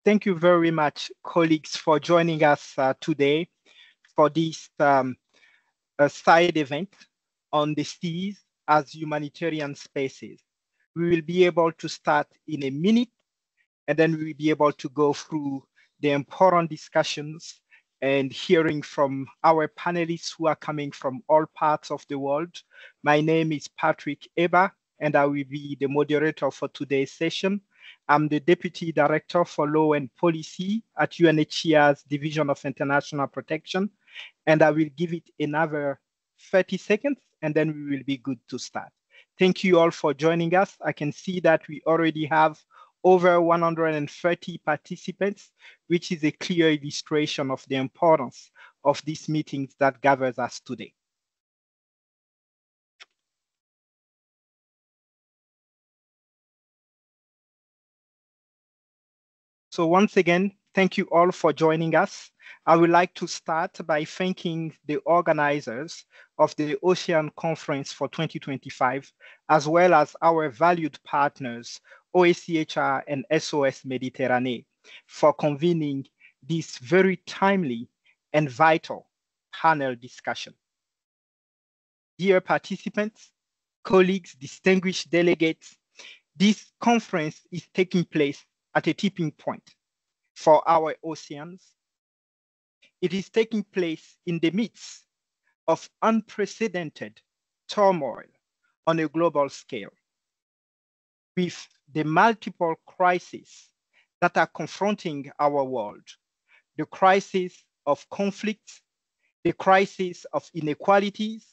Thank you very much, colleagues, for joining us today for this side event on the seas as humanitarian spaces. We will be able to start in a minute, and then we will be able to go through the important discussions and hearing from our panelists who are coming from all parts of the world. My name is Patrick Eber, and I will be the moderator for today's session. I'm the Deputy Director for Law and Policy at UNHCR's Division of International Protection, and I will give it another 30 seconds, and then we will be good to start. Thank you all for joining us. I can see that we already have over 130 participants, which is a clear illustration of the importance of these meetings that gathers us today. So once again, thank you all for joining us. I would like to start by thanking the organizers of the Ocean Conference for 2025, as well as our valued partners, OACHR and SOS MEDITERRANEE, for convening this very timely and vital panel discussion. Dear participants, colleagues, distinguished delegates, this conference is taking place at a tipping point for our oceans. It is taking place in the midst of unprecedented turmoil on a global scale, with the multiple crises that are confronting our world: the crisis of conflict, the crisis of inequalities,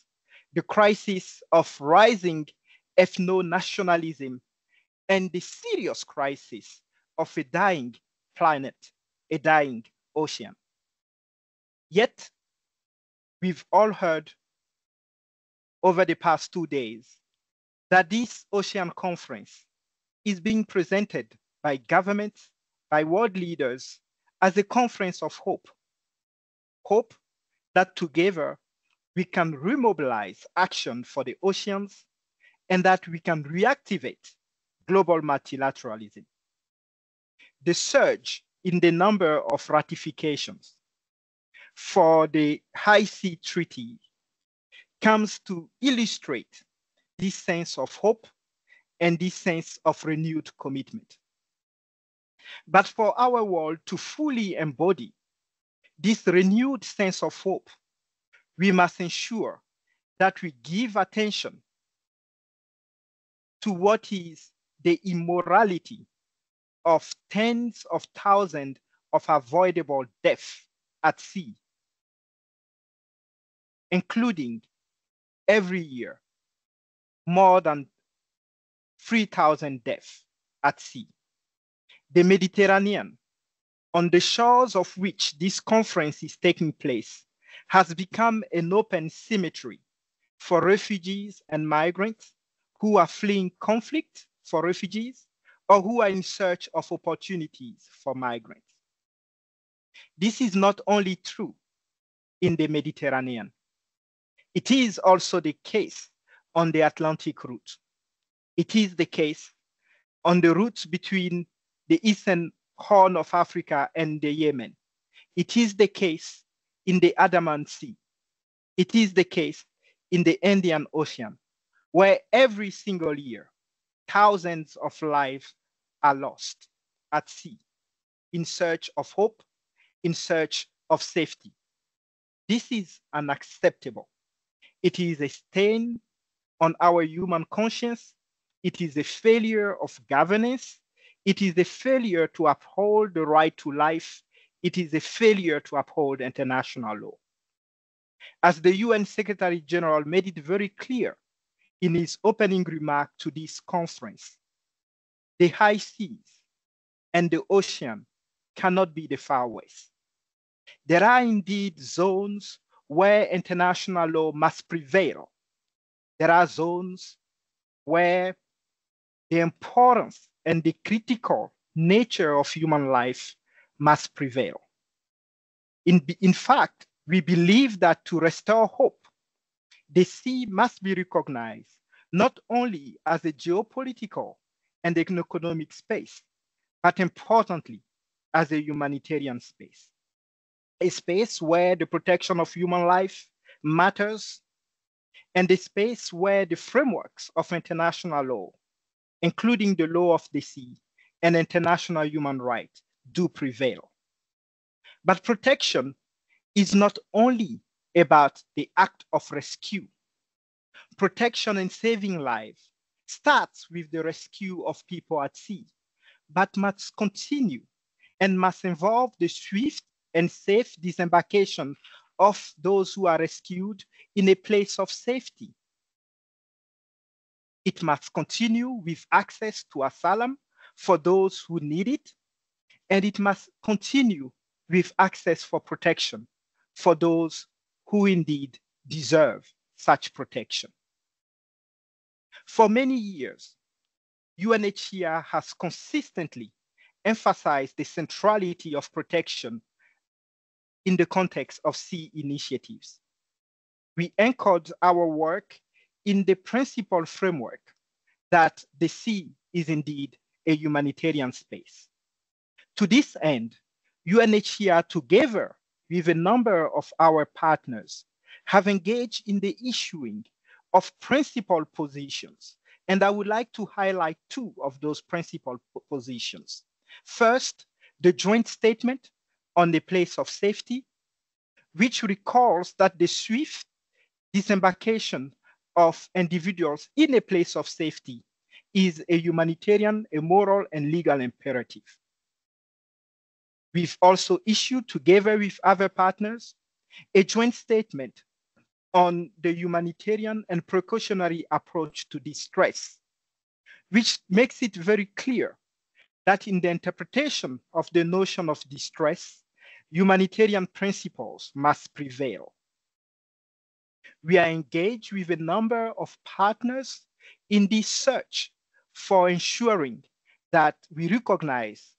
the crisis of rising ethno-nationalism, and the serious crisis of a dying planet, a dying ocean. Yet, we've all heard over the past 2 days that this ocean conference is being presented by governments, by world leaders, as a conference of hope. Hope that together we can remobilize action for the oceans and that we can reactivate global multilateralism. The surge in the number of ratifications for the High Sea Treaty comes to illustrate this sense of hope and this sense of renewed commitment. But for our world to fully embody this renewed sense of hope, we must ensure that we give attention to what is the immorality of tens of thousands of avoidable deaths at sea, including every year more than 3,000 deaths at sea. The Mediterranean, on the shores of which this conference is taking place, has become an open cemetery for refugees and migrants who are fleeing conflict for refugees or who are in search of opportunities for migrants. This is not only true in the Mediterranean. It is also the case on the Atlantic route. It is the case on the routes between the Eastern Horn of Africa and the Yemen. It is the case in the Andaman Sea. It is the case in the Indian Ocean, where every single year, thousands of lives are lost at sea in search of hope, in search of safety. This is unacceptable. It is a stain on our human conscience. It is a failure of governance. It is a failure to uphold the right to life. It is a failure to uphold international law. As the UN Secretary General made it very clear in his opening remark to this conference, the high seas and the ocean cannot be the Far West. There are indeed zones where international law must prevail. There are zones where the importance and the critical nature of human life must prevail. In fact, we believe that to restore hope, the sea must be recognized not only as a geopolitical and an economic space, but importantly, as a humanitarian space. A space where the protection of human life matters, and a space where the frameworks of international law, including the law of the sea and international human rights, do prevail. But protection is not only about the act of rescue. Protection and saving lives starts with the rescue of people at sea, but must continue and must involve the swift and safe disembarkation of those who are rescued in a place of safety. It must continue with access to asylum for those who need it, and it must continue with access for protection for those who indeed deserve such protection. For many years, UNHCR has consistently emphasized the centrality of protection in the context of sea initiatives. We anchored our work in the principal framework that the sea is indeed a humanitarian space. To this end, UNHCR, together with a number of our partners, have engaged in the issuing of principal positions. And I would like to highlight two of those principal positions. First, the joint statement on the place of safety, which recalls that the swift disembarkation of individuals in a place of safety is a humanitarian, a moral, and legal imperative. We've also issued, together with other partners, a joint statement on the humanitarian and precautionary approach to distress, which makes it very clear that in the interpretation of the notion of distress, humanitarian principles must prevail. We are engaged with a number of partners in this search for ensuring that we recognize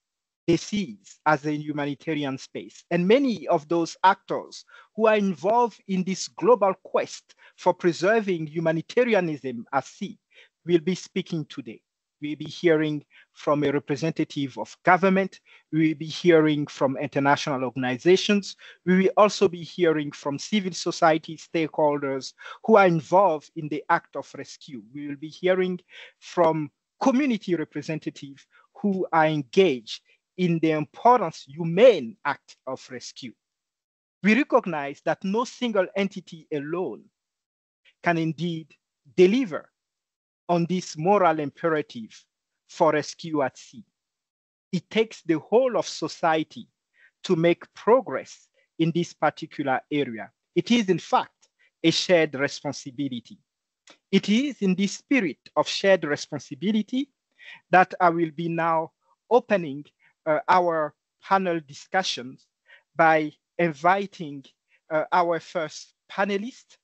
the seas as a humanitarian space. And many of those actors who are involved in this global quest for preserving humanitarianism at sea will be speaking today. We'll be hearing from a representative of government. We will be hearing from international organizations. We will also be hearing from civil society stakeholders who are involved in the act of rescue. We will be hearing from community representatives who are engaged in the important humane act of rescue. We recognize that no single entity alone can indeed deliver on this moral imperative for rescue at sea. It takes the whole of society to make progress in this particular area. It is, in fact, a shared responsibility. It is in the spirit of shared responsibility that I will be now opening our panel discussions by inviting our first panelist,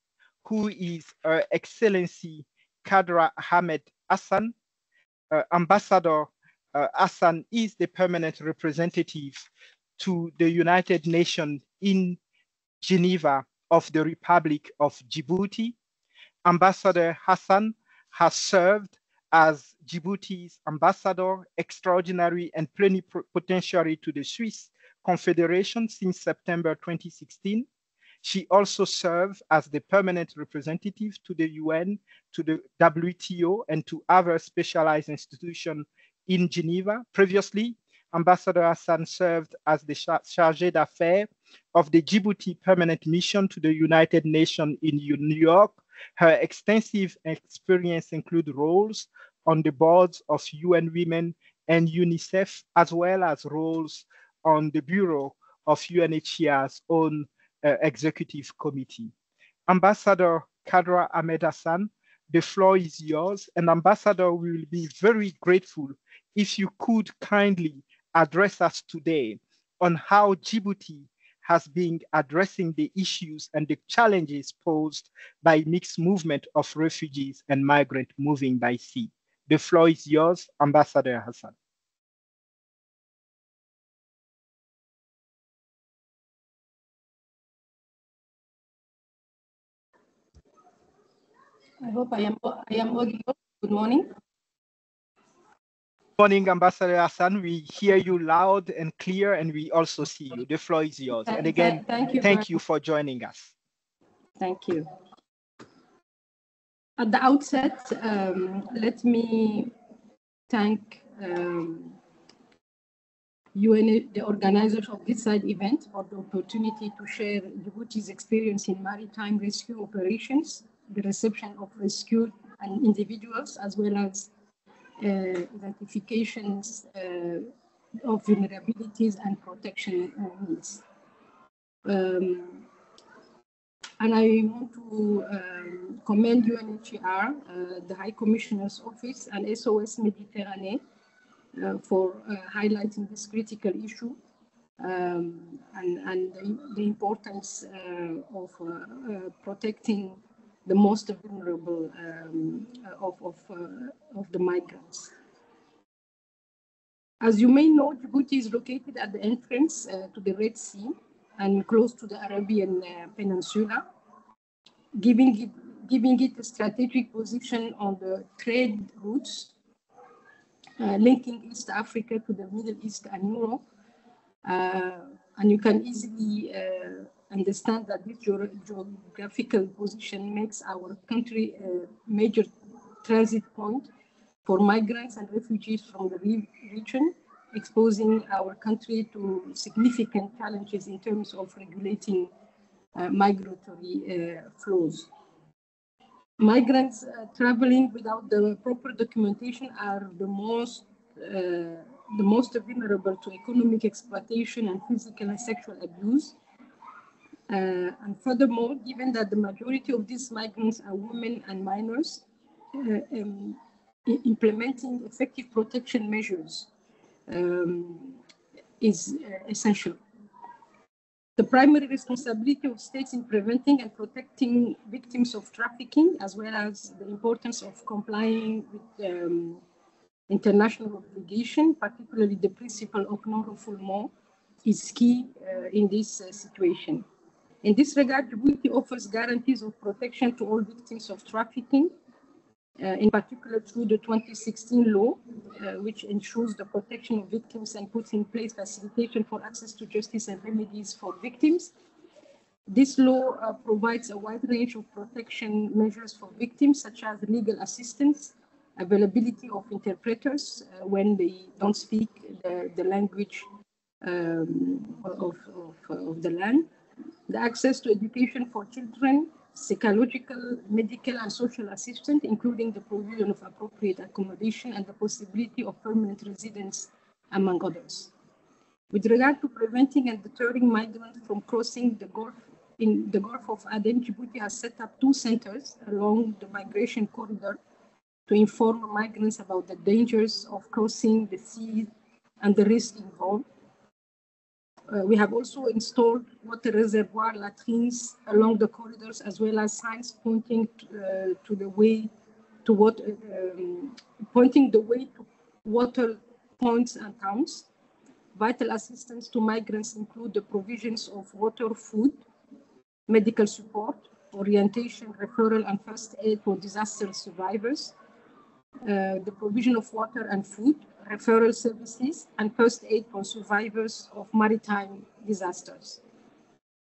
who is Her Excellency Cadre Ahmed Hassan. Ambassador Hassan is the permanent representative to the United Nations in Geneva of the Republic of Djibouti. Ambassador Hassan has served as Djibouti's ambassador extraordinary and plenipotentiary to the Swiss Confederation since September 2016. She also served as the permanent representative to the UN, to the WTO, and to other specialized institutions in Geneva. Previously, Ambassador Hassan served as the chargé d'affaires of the Djibouti Permanent Mission to the United Nations in New York. Her extensive experience includes roles on the boards of UN Women and UNICEF, as well as roles on the Bureau of UNHCR's own Executive Committee. Ambassador Cadre Ahmed Hassan, the floor is yours, and Ambassador, we will be very grateful if you could kindly address us today on how Djibouti has been addressing the issues and the challenges posed by mixed movement of refugees and migrants moving by sea. The floor is yours, Ambassador Hassan. I hope I am audible. Good morning. Good morning, Ambassador Hassan. We hear you loud and clear, and we also see you. The floor is yours. And again, thank you for joining us. Thank you. At the outset, let me thank the organizers of this side event for the opportunity to share Djibouti's experience in maritime rescue operations, the reception of rescued and individuals, as well as identifications of vulnerabilities and protection needs. And I want to commend UNHCR, the High Commissioner's Office, and SOS MEDITERRANEE for highlighting this critical issue and the importance of protecting the most vulnerable of the migrants. As you may know, Djibouti is located at the entrance to the Red Sea and close to the Arabian Peninsula, giving it a strategic position on the trade routes linking East Africa to the Middle East and Europe. And you can easily understand that this geographical position makes our country a major transit point for migrants and refugees from the region, exposing our country to significant challenges in terms of regulating migratory flows. Migrants traveling without the proper documentation are the most vulnerable to economic exploitation and physical and sexual abuse. And furthermore, given that the majority of these migrants are women and minors, implementing effective protection measures is essential. The primary responsibility of states in preventing and protecting victims of trafficking, as well as the importance of complying with international obligation, particularly the principle of non-refoulement, is key in this situation. In this regard, Djibouti offers guarantees of protection to all victims of trafficking, in particular through the 2016 law, which ensures the protection of victims and puts in place facilitation for access to justice and remedies for victims. This law provides a wide range of protection measures for victims, such as legal assistance, availability of interpreters when they don't speak the language of the land, the access to education for children, psychological, medical, and social assistance, including the provision of appropriate accommodation and the possibility of permanent residence, among others. With regard to preventing and deterring migrants from crossing the Gulf, in the Gulf of Aden, Djibouti has set up 2 centers along the migration corridor to inform migrants about the dangers of crossing the sea and the risk involved. We have also installed water reservoir latrines along the corridors, as well as signs pointing to the way to water, pointing the way to water points and towns. Vital assistance to migrants include the provisions of water, food, medical support, orientation, referral, and first aid for disaster survivors, the provision of water and food, referral services, and first aid for survivors of maritime disasters.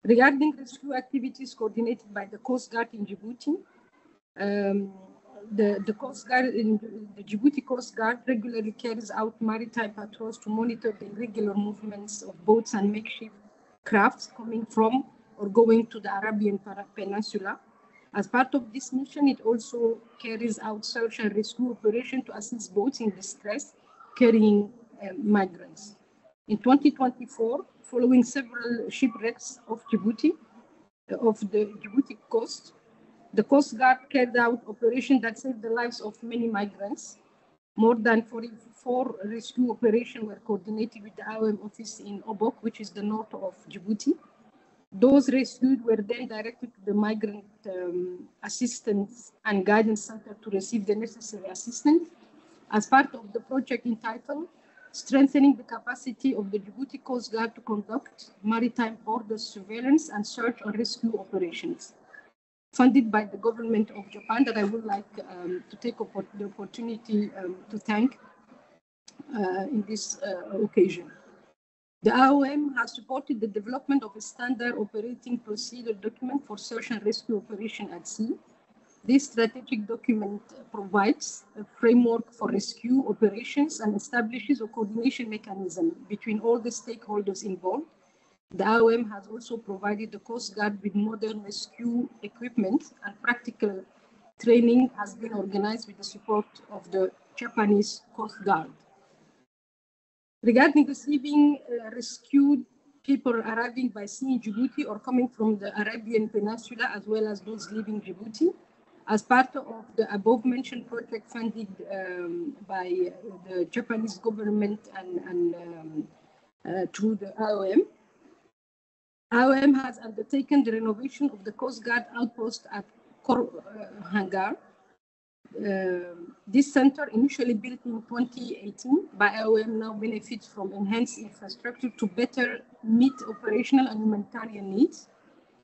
Regarding rescue activities coordinated by the Coast Guard in Djibouti, the Coast Guard in the Djibouti Coast Guard regularly carries out maritime patrols to monitor the irregular movements of boats and makeshift crafts coming from or going to the Arabian Peninsula. As part of this mission, it also carries out search and rescue operations to assist boats in distress carrying migrants. In 2024, following several shipwrecks of Djibouti, of the Djibouti coast, the Coast Guard carried out operations that saved the lives of many migrants. More than 44 rescue operations were coordinated with the IOM office in Obok, which is the north of Djibouti. Those rescued were then directed to the Migrant Assistance and Guidance Center to receive the necessary assistance as part of the project entitled Strengthening the Capacity of the Djibouti Coast Guard to Conduct Maritime Border Surveillance and Search and Rescue Operations, funded by the government of Japan, that I would like to take the opportunity to thank in this occasion. The IOM has supported the development of a standard operating procedure document for search and rescue operation at sea. This strategic document provides a framework for rescue operations and establishes a coordination mechanism between all the stakeholders involved. The IOM has also provided the Coast Guard with modern rescue equipment, and practical training has been organized with the support of the Japanese Coast Guard. Regarding receiving rescued people arriving by sea in Djibouti or coming from the Arabian Peninsula, as well as those leaving Djibouti, as part of the above-mentioned project funded by the Japanese government and through the IOM, IOM has undertaken the renovation of the Coast Guard outpost at Hangar. This center, initially built in 2018 by IOM, now benefits from enhanced infrastructure to better meet operational and humanitarian needs.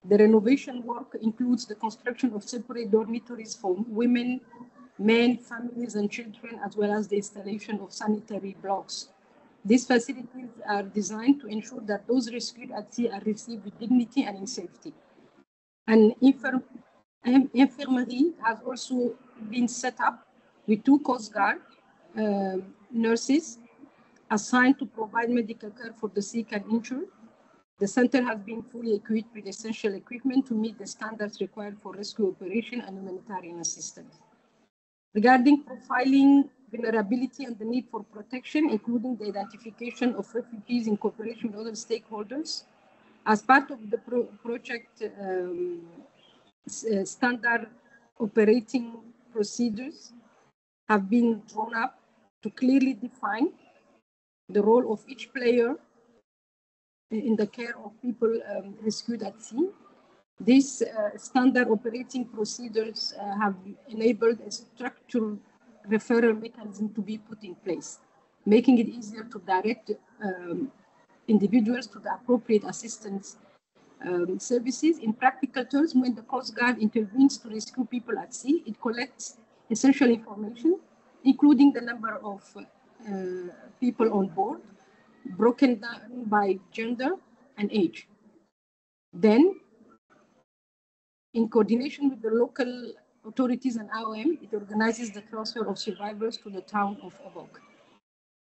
The renovation work includes the construction of separate dormitories for women, men, families, and children, as well as the installation of sanitary blocks. These facilities are designed to ensure that those rescued at sea are received with dignity and in safety. An infirmary has also been set up with 2 Coast Guard nurses assigned to provide medical care for the sick and injured. The center has been fully equipped with essential equipment to meet the standards required for rescue operation and humanitarian assistance. Regarding profiling vulnerability and the need for protection, including the identification of refugees in cooperation with other stakeholders, as part of the project standard operating procedures have been drawn up to clearly define the role of each player in the care of people rescued at sea. These standard operating procedures have enabled a structural referral mechanism to be put in place, making it easier to direct individuals to the appropriate assistance services. In practical terms, when the Coast Guard intervenes to rescue people at sea, it collects essential information, including the number of people on board, broken down by gender and age. Then, in coordination with the local authorities and IOM, it organizes the transfer of survivors to the town of Obok.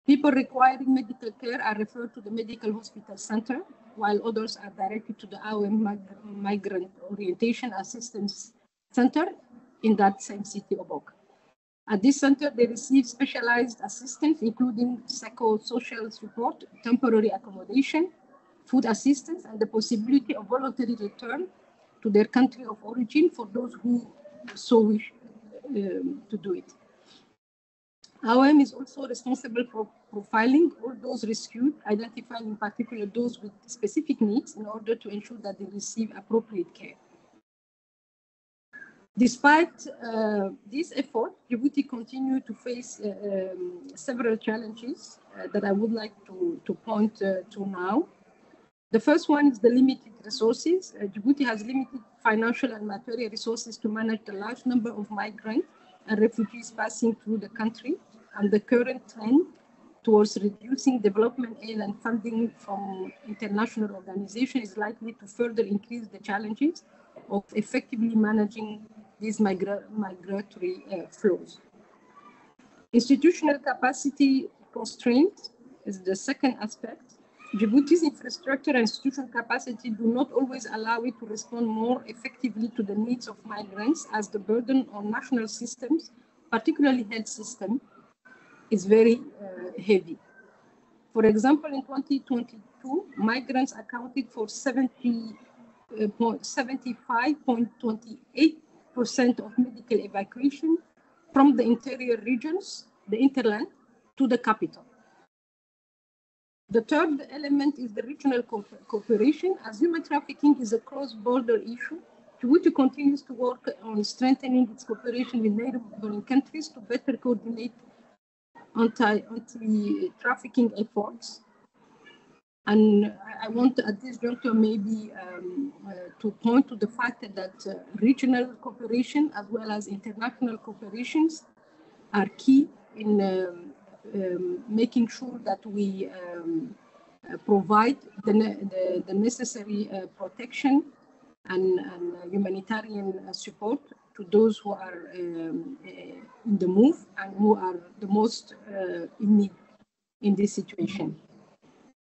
People requiring medical care are referred to the Medical Hospital Center, while others are directed to the IOM Migrant Orientation Assistance Center in that same city, Obok. At this center, they receive specialized assistance, including psychosocial support, temporary accommodation, food assistance, and the possibility of voluntary return to their country of origin for those who so wish to do it. IOM is also responsible for profiling all those rescued, identifying in particular those with specific needs in order to ensure that they receive appropriate care. Despite this effort, Djibouti continues to face several challenges that I would like to point to now. The first one is the limited resources. Djibouti has limited financial and material resources to manage the large number of migrants and refugees passing through the country, and the current trend towards reducing development aid and funding from international organizations is likely to further increase the challenges of effectively managing these migratory flows. Institutional capacity constraints is the second aspect. Djibouti's infrastructure and institutional capacity do not always allow it to respond more effectively to the needs of migrants, as the burden on national systems, particularly health system, is very heavy. For example, in 2022, migrants accounted for 75.28% of medical evacuation from the interior regions, the interland, to the capital. The third element is the regional cooperation. As human trafficking is a cross-border issue, Djibouti continues to work on strengthening its cooperation with neighboring countries to better coordinate anti-trafficking efforts. And I want at this juncture maybe to point to the fact that regional cooperation as well as international cooperations are key in making sure that we provide the necessary protection and humanitarian support to those who are in the move and who are the most in need in this situation.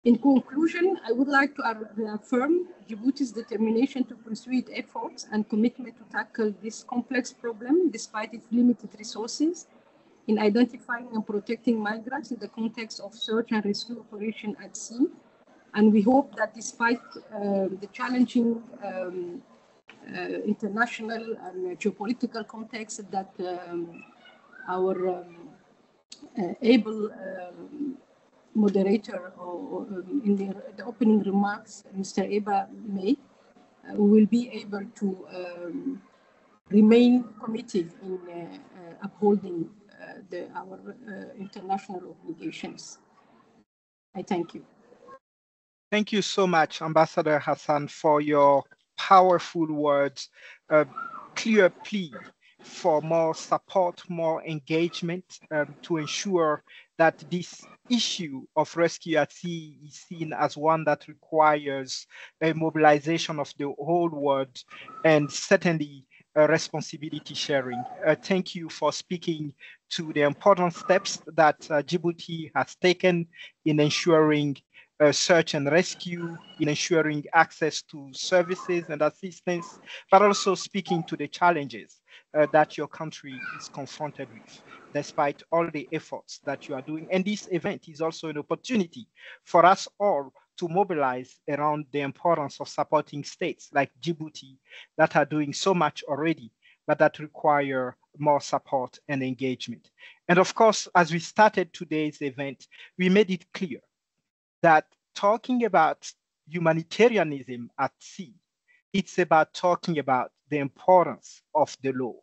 In conclusion, I would like to reaffirm Djibouti's determination to pursue its efforts and commitment to tackle this complex problem despite its limited resources in identifying and protecting migrants in the context of search and rescue operation at sea. And we hope that despite the challenging international and geopolitical context that our able moderator in the opening remarks, Mr. Eba made, will be able to remain committed in upholding our international obligations. I thank you. Thank you so much, Ambassador Hassan, for your powerful words, clear plea for more support, more engagement to ensure that this issue of rescue at sea is seen as one that requires a mobilization of the whole world and certainly responsibility sharing. Thank you for speaking to the important steps that Djibouti has taken in ensuring search and rescue, in ensuring access to services and assistance, but also speaking to the challenges that your country is confronted with, despite all the efforts that you are doing. And this event is also an opportunity for us all to mobilize around the importance of supporting states like Djibouti that are doing so much already, but that require more support and engagement. And of course, as we started today's event, we made it clear that talking about humanitarianism at sea, it's about talking about the importance of the law,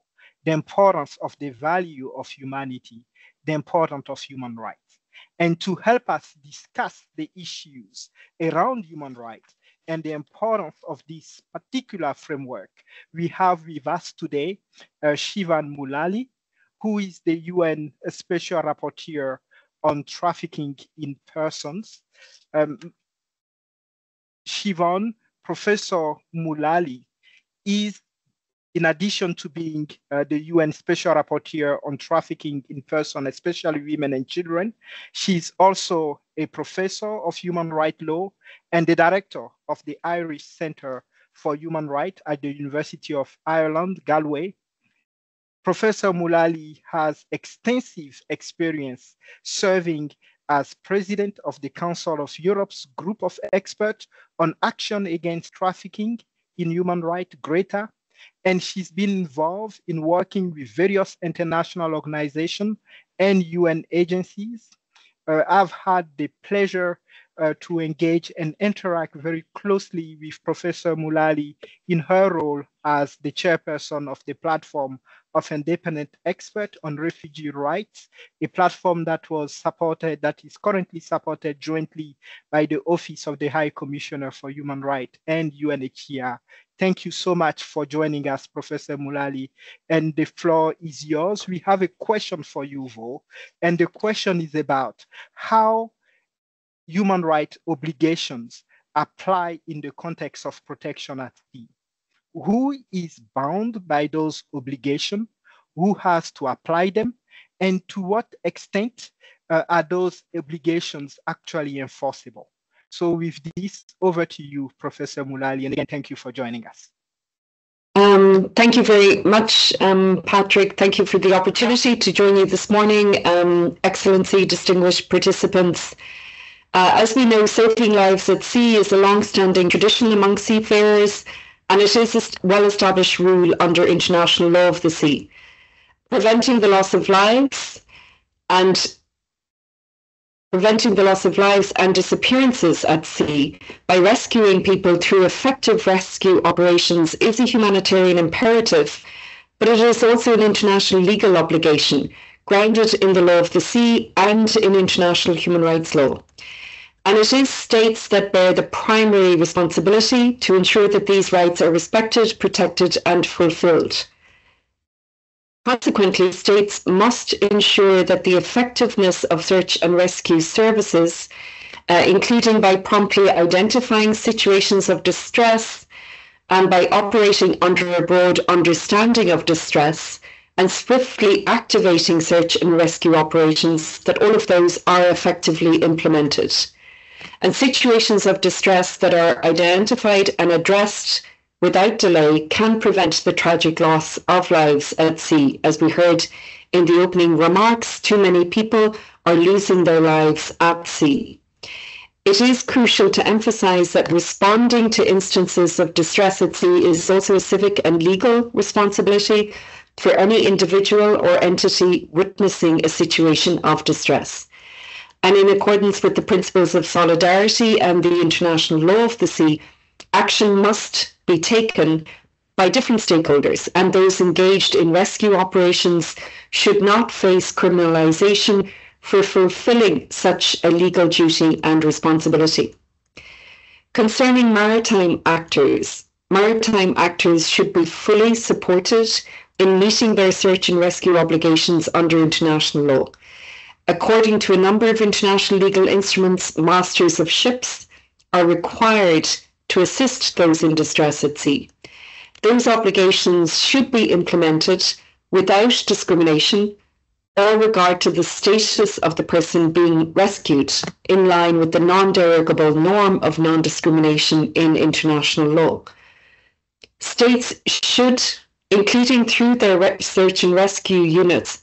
the importance of the value of humanity, the importance of human rights. And to help us discuss the issues around human rights and the importance of this particular framework, we have with us today Shivan Mulali, who is the UN Special Rapporteur on Trafficking in Persons. Siobhan, Professor Mulali is, in addition to being the UN Special Rapporteur on Trafficking in Persons, especially women and children, she's also a professor of human rights law and the director of the Irish Centre for Human Rights at the University of Ireland, Galway. Professor Mulali has extensive experience serving as president of the Council of Europe's group of experts on action against trafficking in human rights, GRETA, and she's been involved in working with various international organizations and UN agencies. I've had the pleasure to engage and interact very closely with Professor Mulali in her role as the chairperson of the Platform of Independent Experts on Refugee Rights, a platform that is currently supported jointly by the Office of the High Commissioner for Human Rights and UNHCR. Thank you so much for joining us, Professor Mulali, and the floor is yours. We have a question for you, Vo, and the question is about how human rights obligations apply in the context of protection at sea. Who is bound by those obligations? Who has to apply them? And to what extent are those obligations actually enforceable? So with this, over to you, Professor Mulali, and again, thank you for joining us. Thank you very much, Patrick. Thank you for the opportunity to join you this morning. Excellency, distinguished participants. As we know, saving lives at sea is a long-standing tradition among seafarers, and it is a well-established rule under international law of the sea. Preventing the loss of lives and disappearances at sea by rescuing people through effective rescue operations is a humanitarian imperative, but it is also an international legal obligation grounded in the law of the sea and in international human rights law. And it is states that bear the primary responsibility to ensure that these rights are respected, protected, and fulfilled. Consequently, states must ensure that the effectiveness of search and rescue services, including by promptly identifying situations of distress and by operating under a broad understanding of distress and swiftly activating search and rescue operations, that all of those are effectively implemented. And situations of distress that are identified and addressed without delay can prevent the tragic loss of lives at sea. As we heard in the opening remarks, too many people are losing their lives at sea. It is crucial to emphasize that responding to instances of distress at sea is also a civic and legal responsibility for any individual or entity witnessing a situation of distress. And in accordance with the principles of solidarity and the international law of the sea, action must be taken by different stakeholders, and those engaged in rescue operations should not face criminalization for fulfilling such a legal duty and responsibility. Concerning maritime actors should be fully supported in meeting their search and rescue obligations under international law. According to a number of international legal instruments, masters of ships are required to assist those in distress at sea. Those obligations should be implemented without discrimination or regard to the status of the person being rescued, in line with the non-derogable norm of non-discrimination in international law. States should, including through their search and rescue units,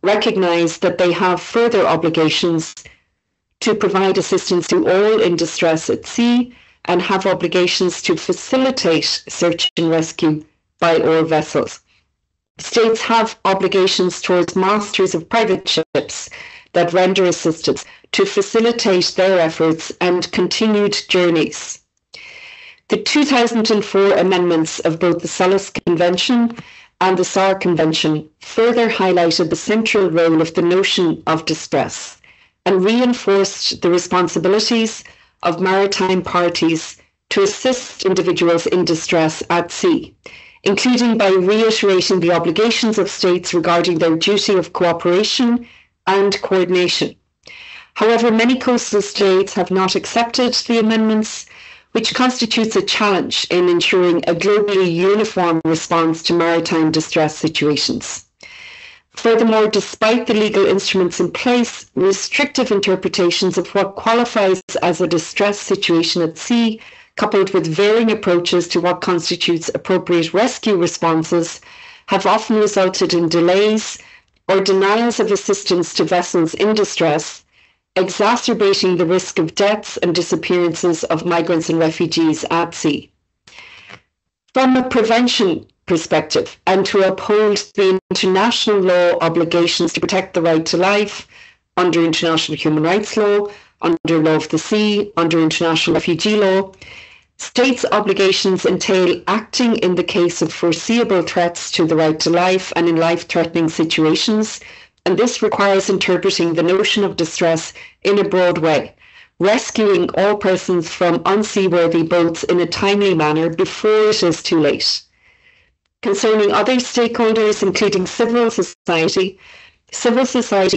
recognize that they have further obligations to provide assistance to all in distress at sea and have obligations to facilitate search and rescue by all vessels. States have obligations towards masters of private ships that render assistance to facilitate their efforts and continued journeys. The 2004 amendments of both the SOLAS Convention and the SAR Convention further highlighted the central role of the notion of distress and reinforced the responsibilities of maritime parties to assist individuals in distress at sea, including by reiterating the obligations of states regarding their duty of cooperation and coordination. However, many coastal states have not accepted the amendments, which constitutes a challenge in ensuring a globally uniform response to maritime distress situations. Furthermore, despite the legal instruments in place, restrictive interpretations of what qualifies as a distress situation at sea, coupled with varying approaches to what constitutes appropriate rescue responses, have often resulted in delays or denials of assistance to vessels in distress, exacerbating the risk of deaths and disappearances of migrants and refugees at sea. From a prevention perspective, and to uphold the international law obligations to protect the right to life under international human rights law, under law of the sea, under international refugee law, states' obligations entail acting in the case of foreseeable threats to the right to life and in life-threatening situations, and this requires interpreting the notion of distress in a broad way, rescuing all persons from unseaworthy boats in a timely manner before it is too late. Concerning other stakeholders, including civil society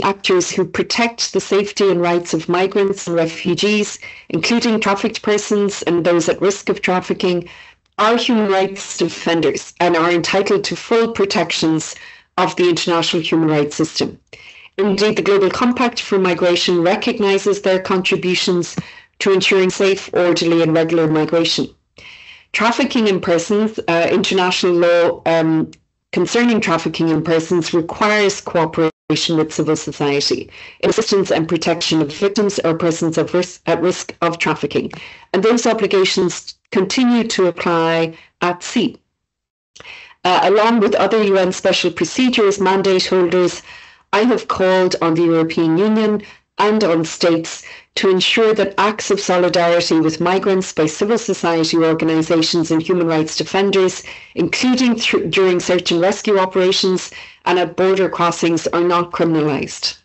actors who protect the safety and rights of migrants and refugees, including trafficked persons and those at risk of trafficking, are human rights defenders and are entitled to full protections of the international human rights system. Indeed, the Global Compact for Migration recognises their contributions to ensuring safe, orderly and regular migration. Trafficking in persons, international law concerning trafficking in persons requires cooperation with civil society in assistance and protection of victims or persons at risk of trafficking. And those obligations continue to apply at sea. Along with other UN special procedures mandate holders, I have called on the European Union and on states to ensure that acts of solidarity with migrants by civil society organisations and human rights defenders, including during search and rescue operations and at border crossings, are not criminalised.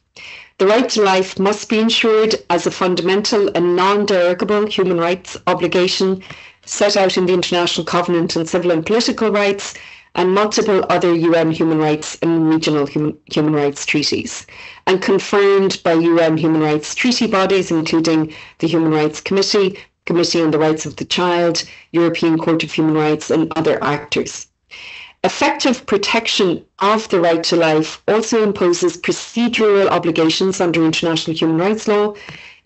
The right to life must be ensured as a fundamental and non-derogable human rights obligation set out in the International Covenant on Civil and Political Rights and multiple other UN human rights and regional human rights treaties, and confirmed by UN human rights treaty bodies, including the Human Rights Committee, Committee on the Rights of the Child, European Court of Human Rights, and other actors. Effective protection of the right to life also imposes procedural obligations under international human rights law,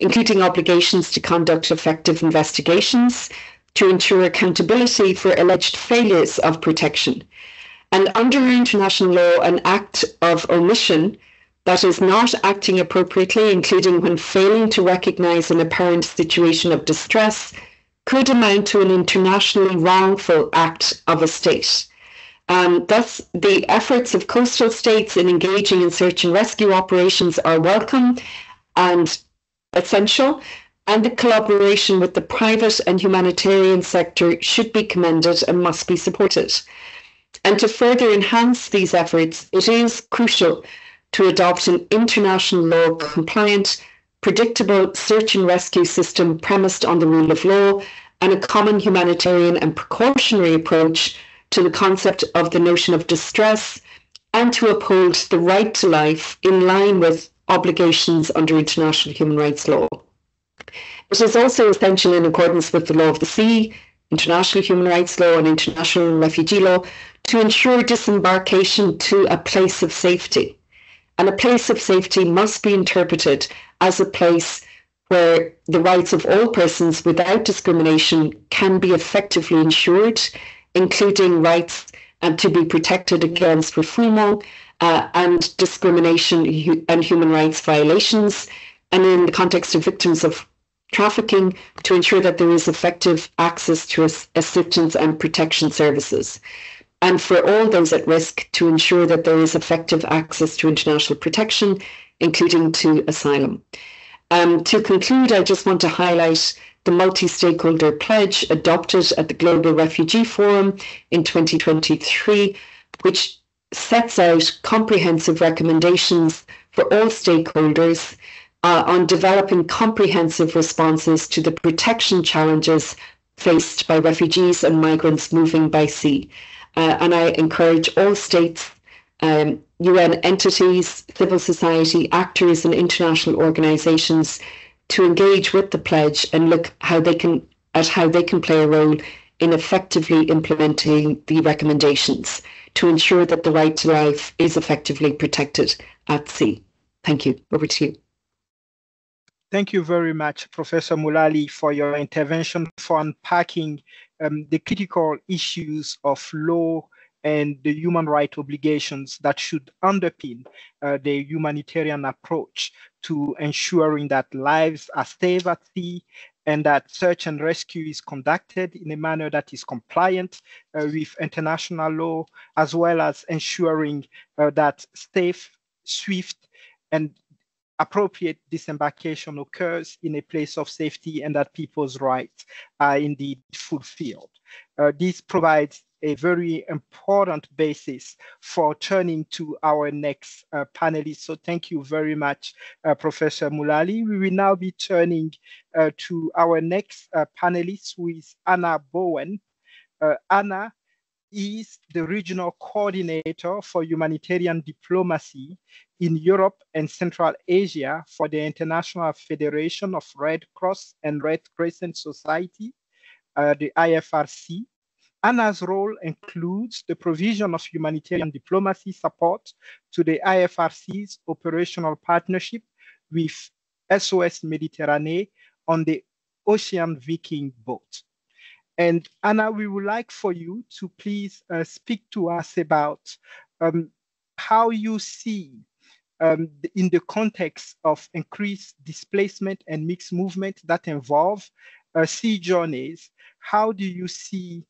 including obligations to conduct effective investigations, to ensure accountability for alleged failures of protection. And under international law, an act of omission, that is not acting appropriately, including when failing to recognise an apparent situation of distress, could amount to an internationally wrongful act of a state. Thus, the efforts of coastal states in engaging in search and rescue operations are welcome and essential, and the collaboration with the private and humanitarian sector should be commended and must be supported. And to further enhance these efforts, it is crucial to adopt an international law compliant, predictable search and rescue system premised on the rule of law and a common humanitarian and precautionary approach to the concept of the notion of distress, and to uphold the right to life in line with obligations under international human rights law. It is also essential, in accordance with the law of the sea, international human rights law and international refugee law, to ensure disembarkation to a place of safety. And a place of safety must be interpreted as a place where the rights of all persons without discrimination can be effectively ensured, including rights to be protected against refoulement and discrimination and human rights violations, and in the context of victims of trafficking, to ensure that there is effective access to assistance and protection services. And for all those at risk, to ensure that there is effective access to international protection, including to asylum. To conclude, I just want to highlight the multi-stakeholder pledge adopted at the Global Refugee Forum in 2023, which sets out comprehensive recommendations for all stakeholders on developing comprehensive responses to the protection challenges faced by refugees and migrants moving by sea. and I encourage all states, UN entities, civil society, actors and international organisations to engage with the pledge and look how they can play a role in effectively implementing the recommendations to ensure that the right to life is effectively protected at sea. Thank you. Over to you. Thank you very much, Professor Mulali, for your intervention, for unpacking the critical issues of law and the human rights obligations that should underpin the humanitarian approach to ensuring that lives are safe at sea and that search and rescue is conducted in a manner that is compliant with international law, as well as ensuring that safe, swift, and appropriate disembarkation occurs in a place of safety and that people's rights are indeed fulfilled. This provides a very important basis for turning to our next panelist. So thank you very much, Professor Mulali. We will now be turning to our next panelist, who is Anna Bowen. Anna is the regional coordinator for humanitarian diplomacy in Europe and Central Asia for the International Federation of Red Cross and Red Crescent Society, the IFRC. Anna's role includes the provision of humanitarian diplomacy support to the IFRC's operational partnership with SOS MEDITERRANEE on the Ocean Viking boat. And Anna, we would like for you to please speak to us about how you see, in the context of increased displacement and mixed movement that involve sea journeys, how do you see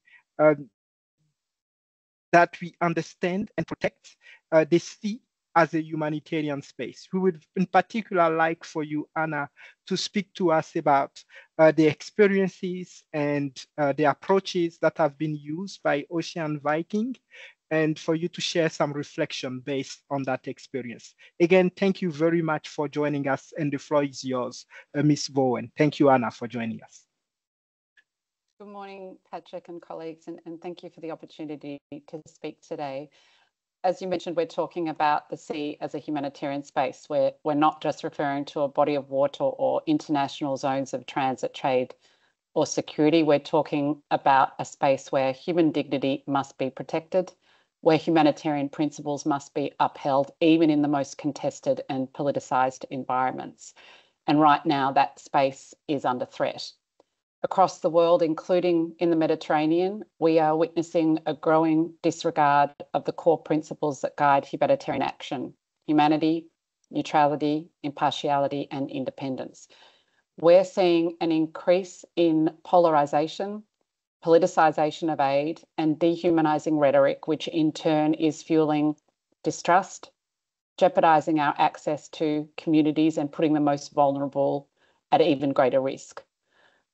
that we understand and protect the sea as a humanitarian space? We would in particular like for you, Anna, to speak to us about the experiences and the approaches that have been used by Ocean Viking, and for you to share some reflection based on that experience. Again, thank you very much for joining us, and the floor is yours, Ms. Bowen. Thank you, Anna, for joining us. Good morning, Patrick and colleagues, and thank you for the opportunity to speak today. As you mentioned, we're talking about the sea as a humanitarian space where we're not just referring to a body of water or international zones of transit, trade or security. We're talking about a space where human dignity must be protected, where humanitarian principles must be upheld, even in the most contested and politicised environments. And right now, that space is under threat. Across the world, including in the Mediterranean, we are witnessing a growing disregard of the core principles that guide humanitarian action: humanity, neutrality, impartiality, and independence. We're seeing an increase in polarisation, politicisation of aid, and dehumanising rhetoric, which in turn is fueling distrust, jeopardising our access to communities and putting the most vulnerable at even greater risk.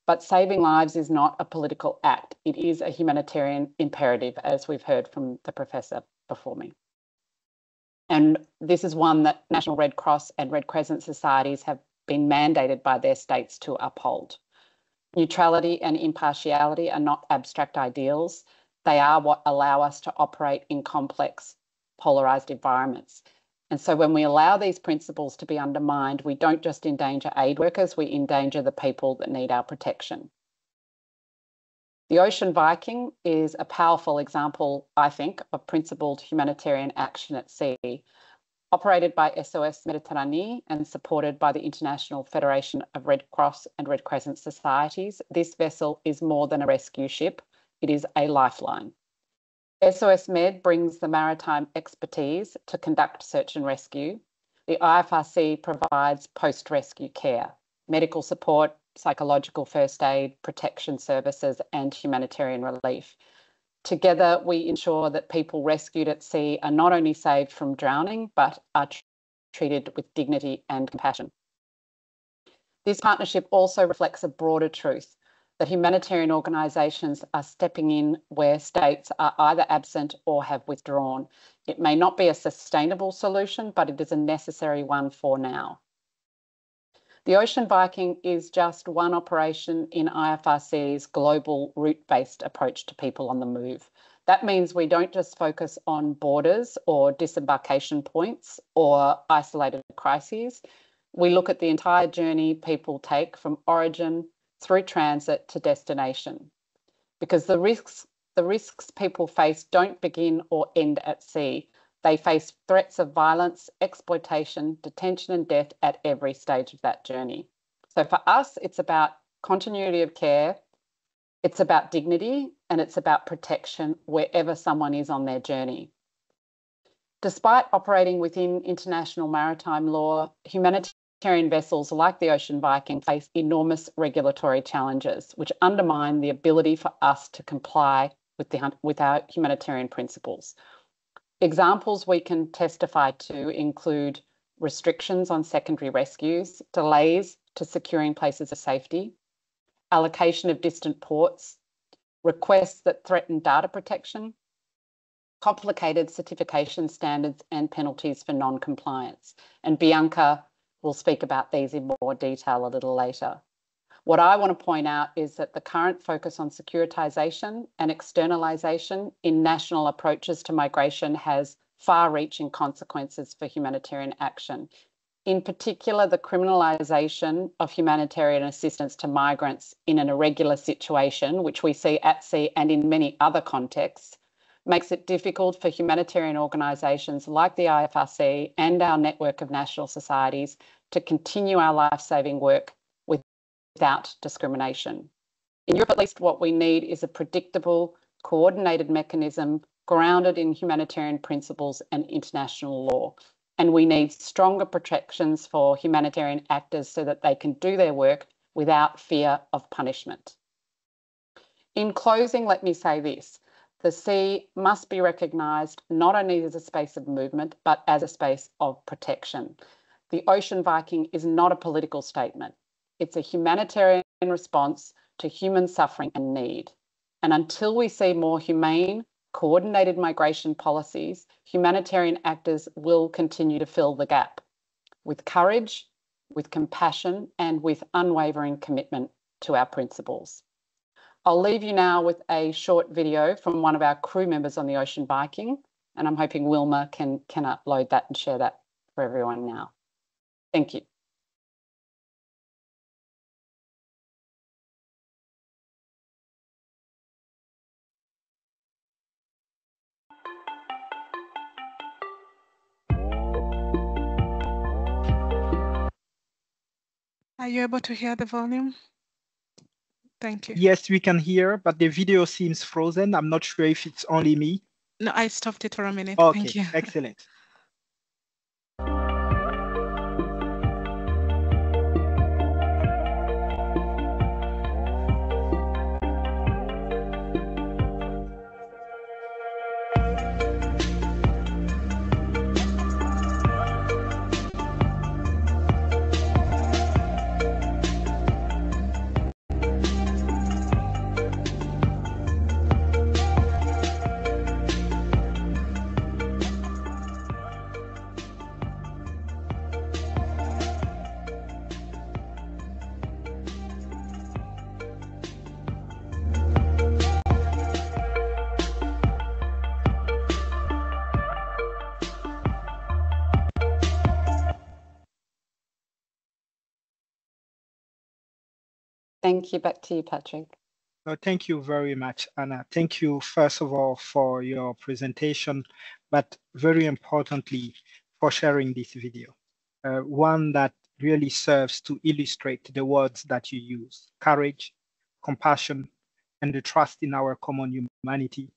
But saving lives is not a political act. It is a humanitarian imperative, as we've heard from the professor before me. And this is one that National Red Cross and Red Crescent societies have been mandated by their states to uphold. Neutrality and impartiality are not abstract ideals. They are what allow us to operate in complex, polarised environments. And so when we allow these principles to be undermined, we don't just endanger aid workers, we endanger the people that need our protection. The Ocean Viking is a powerful example, I think, of principled humanitarian action at sea. Operated by SOS MEDITERRANEE and supported by the International Federation of Red Cross and Red Crescent Societies, this vessel is more than a rescue ship, it is a lifeline. SOS Med brings the maritime expertise to conduct search and rescue. The IFRC provides post-rescue care, medical support, psychological first aid, protection services, and humanitarian relief. Together, we ensure that people rescued at sea are not only saved from drowning, but are treated with dignity and compassion. This partnership also reflects a broader truth, that humanitarian organisations are stepping in where states are either absent or have withdrawn. It may not be a sustainable solution, but it is a necessary one for now. The Ocean Viking is just one operation in IFRC's global route-based approach to people on the move. That means we don't just focus on borders or disembarkation points or isolated crises. We look at the entire journey people take from origin through transit to destination, because the risks people face don't begin or end at sea. They face threats of violence, exploitation, detention and death at every stage of that journey. So for us, it's about continuity of care, it's about dignity, and it's about protection wherever someone is on their journey. Despite operating within international maritime law, humanitarian vessels like the Ocean Viking face enormous regulatory challenges, which undermine the ability for us to comply with our humanitarian principles. Examples we can testify to include restrictions on secondary rescues, delays to securing places of safety, allocation of distant ports, requests that threaten data protection, complicated certification standards and penalties for non-compliance. And Bianca will speak about these in more detail a little later. What I want to point out is that the current focus on securitisation and externalisation in national approaches to migration has far-reaching consequences for humanitarian action. In particular, the criminalisation of humanitarian assistance to migrants in an irregular situation, which we see at sea and in many other contexts, makes it difficult for humanitarian organisations like the IFRC and our network of national societies to continue our life-saving work without discrimination. In Europe, at least, what we need is a predictable, coordinated mechanism grounded in humanitarian principles and international law. And we need stronger protections for humanitarian actors so that they can do their work without fear of punishment. In closing, let me say this. The sea must be recognised not only as a space of movement, but as a space of protection. The Ocean Viking is not a political statement. It's a humanitarian response to human suffering and need. And until we see more humane, coordinated migration policies, humanitarian actors will continue to fill the gap with courage, with compassion, and with unwavering commitment to our principles. I'll leave you now with a short video from one of our crew members on the Ocean Viking, and I'm hoping Wilma can upload that and share that for everyone now. Thank you. Are you able to hear the volume? Thank you. Yes, we can hear, but the video seems frozen. I'm not sure if it's only me. No, I stopped it for a minute. Okay, Thank you. Excellent. Thank you. Back to you, Patrick. Thank you very much, Anna. Thank you, first of all, for your presentation, but very importantly, for sharing this video. One that really serves to illustrate the words that you use: courage, compassion, and the trust in our common humanity.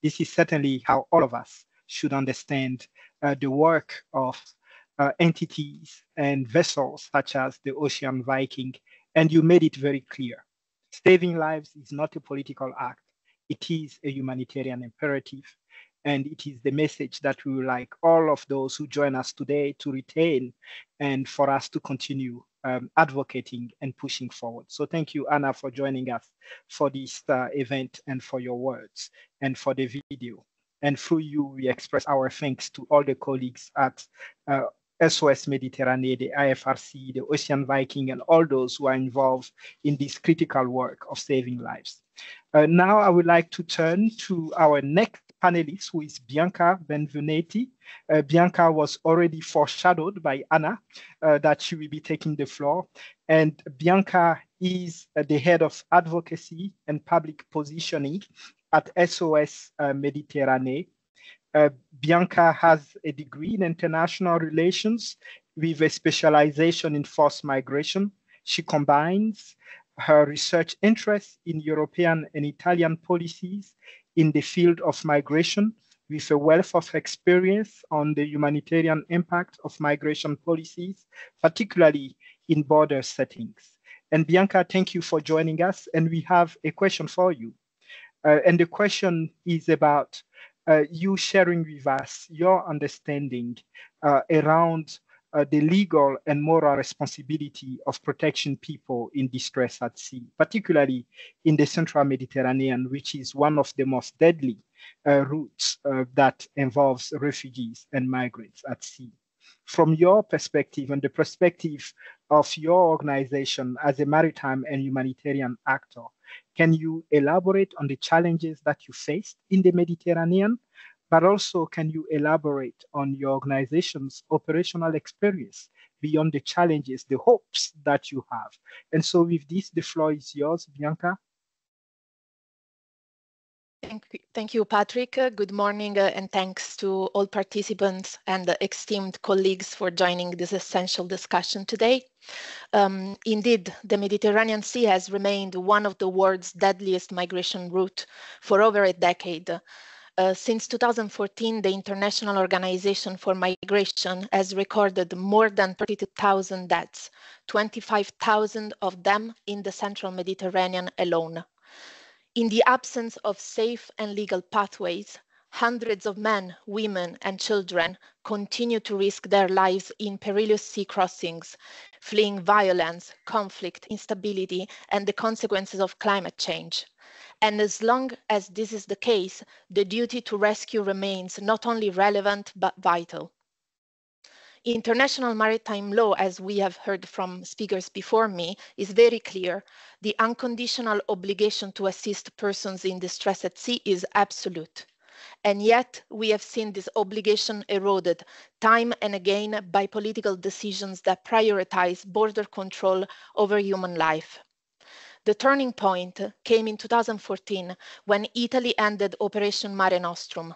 This is certainly how all of us should understand the work of entities and vessels such as the Ocean Viking. And you made it very clear. Saving lives is not a political act. It is a humanitarian imperative. And it is the message that we would like all of those who join us today to retain and for us to continue advocating and pushing forward. So thank you, Anna, for joining us for this event and for your words and for the video. And through you, we express our thanks to all the colleagues at SOS Mediterranee, the IFRC, the Ocean Viking, and all those who are involved in this critical work of saving lives. Now I would like to turn to our next panelist, who is Bianca Benvenuti. Bianca was already foreshadowed by Anna that she will be taking the floor. And Bianca is the head of advocacy and public positioning at SOS Mediterranee. Bianca has a degree in international relations with a specialization in forced migration. She combines her research interests in European and Italian policies in the field of migration with a wealth of experience on the humanitarian impact of migration policies, particularly in border settings. And Bianca, thank you for joining us. And we have a question for you. And the question is about you sharing with us your understanding around the legal and moral responsibility of protecting people in distress at sea, particularly in the Central Mediterranean, which is one of the most deadly routes that involves refugees and migrants at sea. From your perspective and the perspective of your organization as a maritime and humanitarian actor, can you elaborate on the challenges that you faced in the Mediterranean? But also, can you elaborate on your organization's operational experience beyond the challenges, the hopes that you have? And so with this, the floor is yours, Bianca. Thank you, Patrick. Good morning, and thanks to all participants and esteemed colleagues for joining this essential discussion today. Indeed, the Mediterranean Sea has remained one of the world's deadliest migration routes for over a decade. Since 2014, the International Organization for Migration has recorded more than 32,000 deaths, 25,000 of them in the Central Mediterranean alone. In the absence of safe and legal pathways, hundreds of men, women, and children continue to risk their lives in perilous sea crossings, fleeing violence, conflict, instability, and the consequences of climate change. And as long as this is the case, the duty to rescue remains not only relevant, but vital. International maritime law, as we have heard from speakers before me, is very clear. The unconditional obligation to assist persons in distress at sea is absolute. And yet, we have seen this obligation eroded time and again by political decisions that prioritize border control over human life. The turning point came in 2014 when Italy ended Operation Mare Nostrum.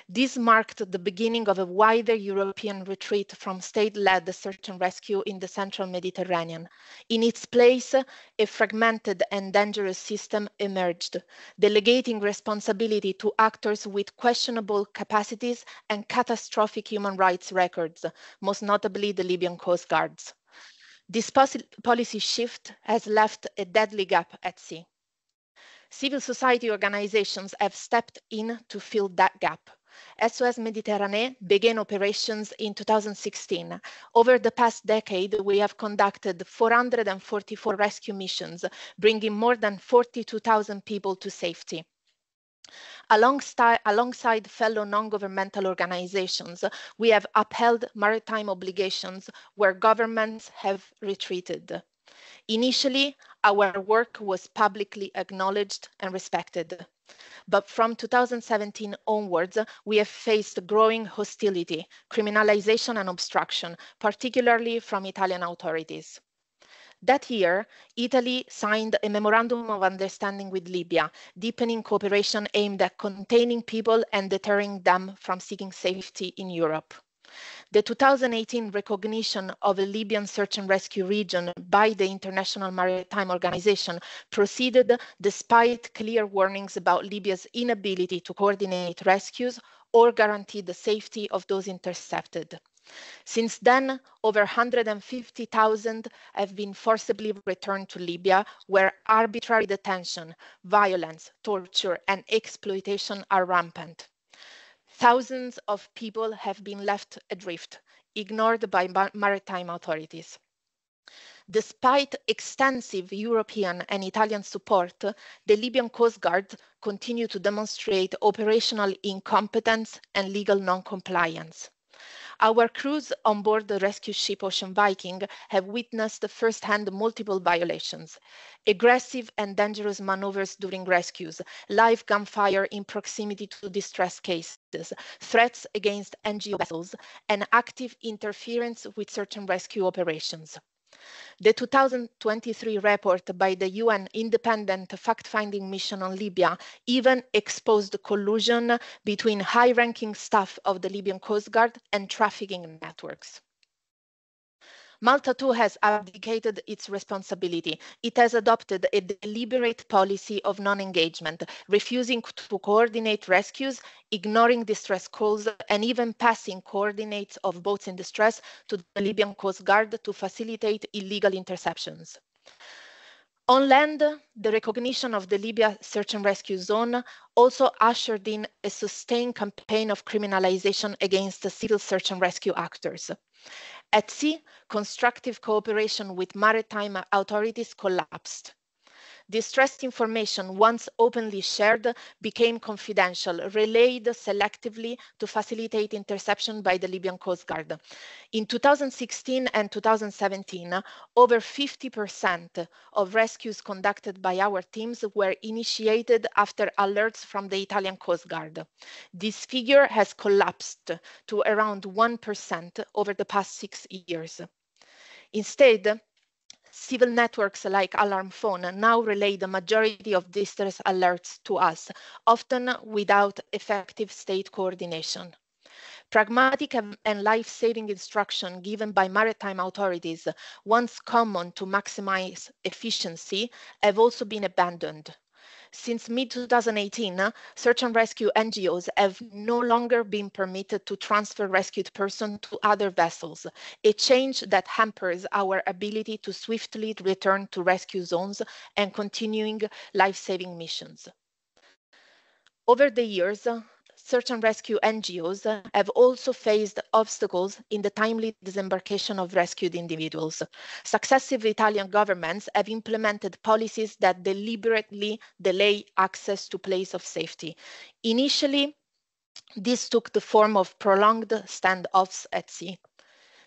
This marked the beginning of a wider European retreat from state-led search and rescue in the Central Mediterranean. In its place, a fragmented and dangerous system emerged, delegating responsibility to actors with questionable capacities and catastrophic human rights records, most notably the Libyan Coast Guards. This policy shift has left a deadly gap at sea. Civil society organizations have stepped in to fill that gap. SOS Mediterranee began operations in 2016. Over the past decade, we have conducted 444 rescue missions, bringing more than 42,000 people to safety. Alongside fellow non-governmental organizations, we have upheld maritime obligations where governments have retreated. Initially, our work was publicly acknowledged and respected. But from 2017 onwards, we have faced growing hostility, criminalization, and obstruction, particularly from Italian authorities. That year, Italy signed a memorandum of understanding with Libya, deepening cooperation aimed at containing people and deterring them from seeking safety in Europe. The 2018 recognition of a Libyan search and rescue region by the International Maritime Organization proceeded despite clear warnings about Libya's inability to coordinate rescues or guarantee the safety of those intercepted. Since then, over 150,000 have been forcibly returned to Libya, where arbitrary detention, violence, torture, and exploitation are rampant. Thousands of people have been left adrift, ignored by maritime authorities. Despite extensive European and Italian support, the Libyan Coast Guard continue to demonstrate operational incompetence and legal non-compliance. Our crews on board the rescue ship Ocean Viking have witnessed firsthand multiple violations: aggressive and dangerous maneuvers during rescues, live gunfire in proximity to distress cases, threats against NGO vessels, and active interference with search and rescue operations. The 2023 report by the UN Independent Fact-Finding Mission on Libya even exposed collusion between high-ranking staff of the Libyan Coast Guard and trafficking networks. Malta too has abdicated its responsibility. It has adopted a deliberate policy of non-engagement, refusing to coordinate rescues, ignoring distress calls, and even passing coordinates of boats in distress to the Libyan Coast Guard to facilitate illegal interceptions. On land, the recognition of the Libya search and rescue zone also ushered in a sustained campaign of criminalization against the civil search and rescue actors. At sea, constructive cooperation with maritime authorities collapsed. Distressed information, once openly shared, became confidential, relayed selectively to facilitate interception by the Libyan Coast Guard. In 2016 and 2017, over 50% of rescues conducted by our teams were initiated after alerts from the Italian Coast Guard. This figure has collapsed to around 1% over the past 6 years. Instead, civil networks like Alarm Phone now relay the majority of distress alerts to us, often without effective state coordination. Pragmatic and life-saving instruction given by maritime authorities, once common to maximize efficiency, have also been abandoned. Since mid-2018, search and rescue NGOs have no longer been permitted to transfer rescued persons to other vessels, a change that hampers our ability to swiftly return to rescue zones and continuing life-saving missions. Over the years, search and rescue NGOs have also faced obstacles in the timely disembarkation of rescued individuals. Successive Italian governments have implemented policies that deliberately delay access to places of safety. Initially, this took the form of prolonged standoffs at sea.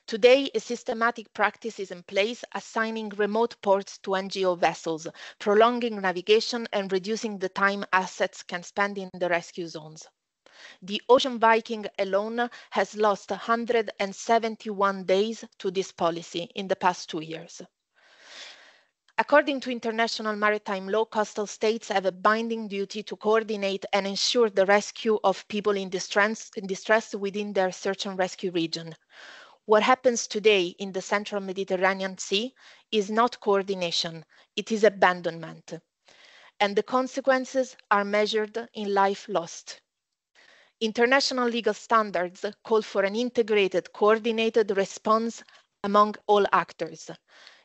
Today, a systematic practice is in place, assigning remote ports to NGO vessels, prolonging navigation and reducing the time assets can spend in the rescue zones. The Ocean Viking alone has lost 171 days to this policy in the past 2 years. According to international maritime law, coastal states have a binding duty to coordinate and ensure the rescue of people in distress within their search and rescue region. What happens today in the central Mediterranean Sea is not coordination, it is abandonment. And the consequences are measured in life lost. International legal standards call for an integrated, coordinated response among all actors.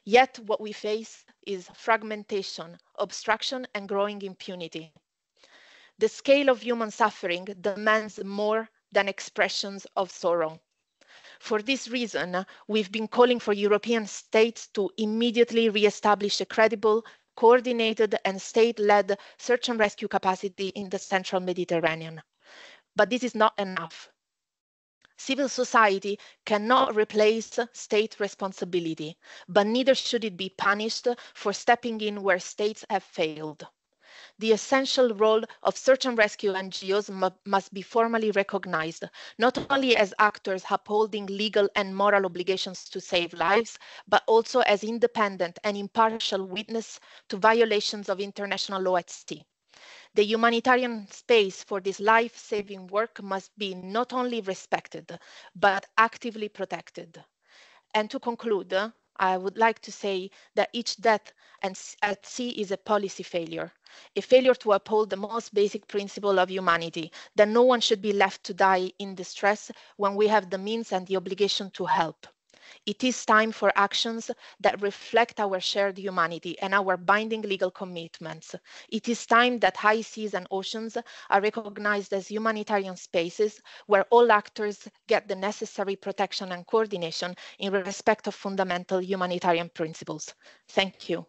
Yet what we face is fragmentation, obstruction, and growing impunity. The scale of human suffering demands more than expressions of sorrow. For this reason, we've been calling for European states to immediately re-establish a credible, coordinated, and state-led search and rescue capacity in the central Mediterranean. But this is not enough. Civil society cannot replace state responsibility, but neither should it be punished for stepping in where states have failed. The essential role of search and rescue NGOs must be formally recognized, not only as actors upholding legal and moral obligations to save lives, but also as independent and impartial witness to violations of international law at sea. The humanitarian space for this life-saving work must be not only respected, but actively protected. And to conclude, I would like to say that each death at sea is a policy failure, a failure to uphold the most basic principle of humanity, that no one should be left to die in distress when we have the means and the obligation to help. It is time for actions that reflect our shared humanity and our binding legal commitments. It is time that high seas and oceans are recognized as humanitarian spaces where all actors get the necessary protection and coordination in respect of fundamental humanitarian principles. Thank you.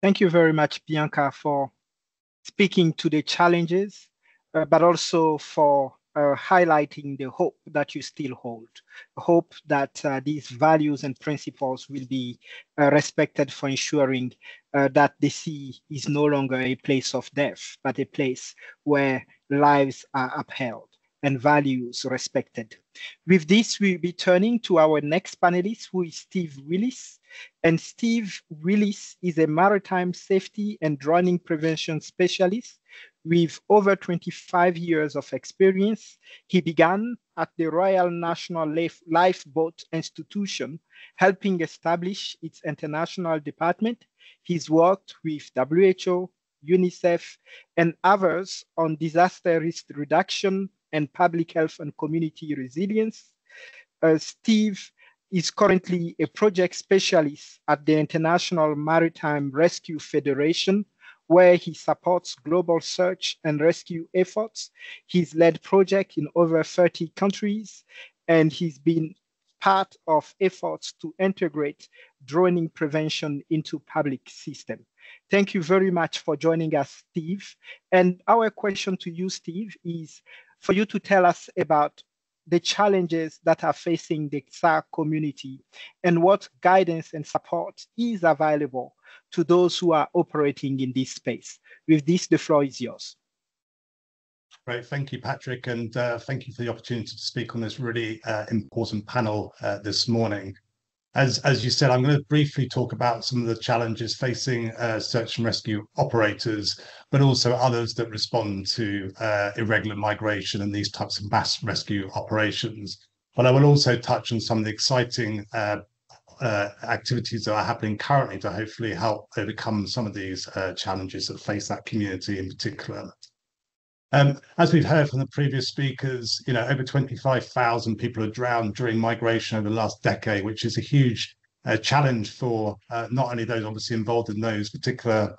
Thank you very much, Bianca, for speaking to the challenges, but also for highlighting the hope that you still hold, hope that these values and principles will be respected for ensuring that the sea is no longer a place of death, but a place where lives are upheld and values respected. With this, we'll be turning to our next panelist, who is Steve Willis. And Steve Willis is a maritime safety and drowning prevention specialist with over 25 years of experience. He began at the Royal National Lifeboat Institution, helping establish its international department. He's worked with WHO, UNICEF, and others on disaster risk reduction and public health and community resilience. Steve is currently a project specialist at the International Maritime Rescue Federation, where he supports global search and rescue efforts. He's led projects in over 30 countries, and he's been part of efforts to integrate drowning prevention into public system. Thank you very much for joining us, Steve. And our question to you, Steve, is for you to tell us about the challenges that are facing the SAR community and what guidance and support is available to those who are operating in this space. With this, the floor is yours. Great, thank you, Patrick, and thank you for the opportunity to speak on this really important panel this morning. As you said, I'm going to briefly talk about some of the challenges facing search and rescue operators, but also others that respond to irregular migration and these types of mass rescue operations. But I will also touch on some of the exciting activities that are happening currently to hopefully help overcome some of these challenges that face that community in particular. As we've heard from the previous speakers, over 25,000 people have drowned during migration over the last decade, which is a huge challenge for not only those obviously involved in those particular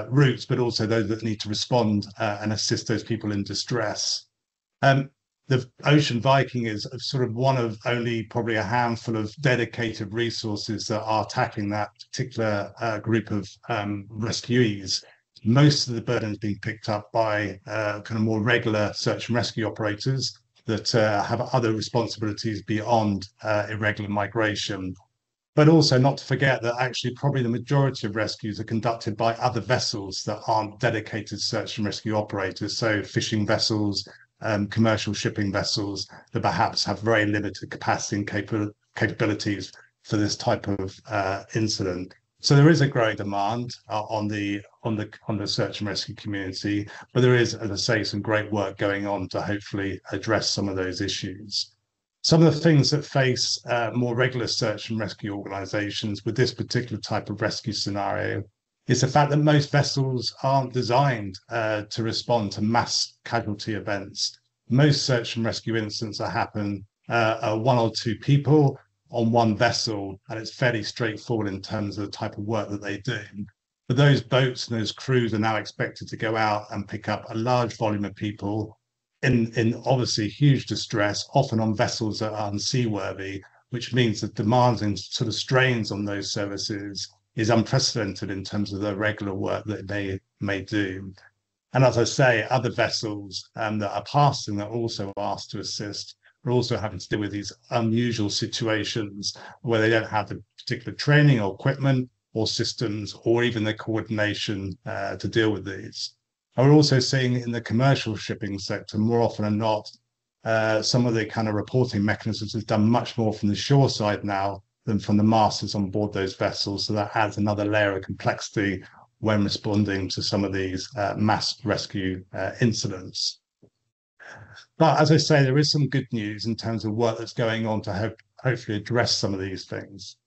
routes, but also those that need to respond and assist those people in distress. The Ocean Viking is sort of one of only probably a handful of dedicated resources that are tackling that particular group of rescuees. Most of the burden is being picked up by kind of more regular search and rescue operators that have other responsibilities beyond irregular migration. But also not to forget that actually probably the majority of rescues are conducted by other vessels that aren't dedicated search and rescue operators. So fishing vessels, commercial shipping vessels that perhaps have very limited capacity and capabilities for this type of incident. So there is a growing demand on the search and rescue community, but there is, as I say, some great work going on to hopefully address some of those issues. Some of the things that face more regular search and rescue organisations with this particular type of rescue scenario is the fact that most vessels aren't designed to respond to mass casualty events. Most search and rescue incidents that happen are one or two people on one vessel, and it's fairly straightforward in terms of the type of work that they do. But those boats and those crews are now expected to go out and pick up a large volume of people in obviously huge distress, often on vessels that are unseaworthy, which means the demands and sort of strains on those services is unprecedented in terms of the regular work that they may do. And as I say, other vessels that are passing that are also asked to assist are also having to deal with these unusual situations where they don't have the particular training or equipment or systems or even the coordination to deal with these. And we're also seeing in the commercial shipping sector, more often than not, some of the kind of reporting mechanisms is done much more from the shore side now than from the masters on board those vessels. So that adds another layer of complexity when responding to some of these mass rescue incidents. But as I say, there is some good news in terms of work that's going on to hopefully address some of these things.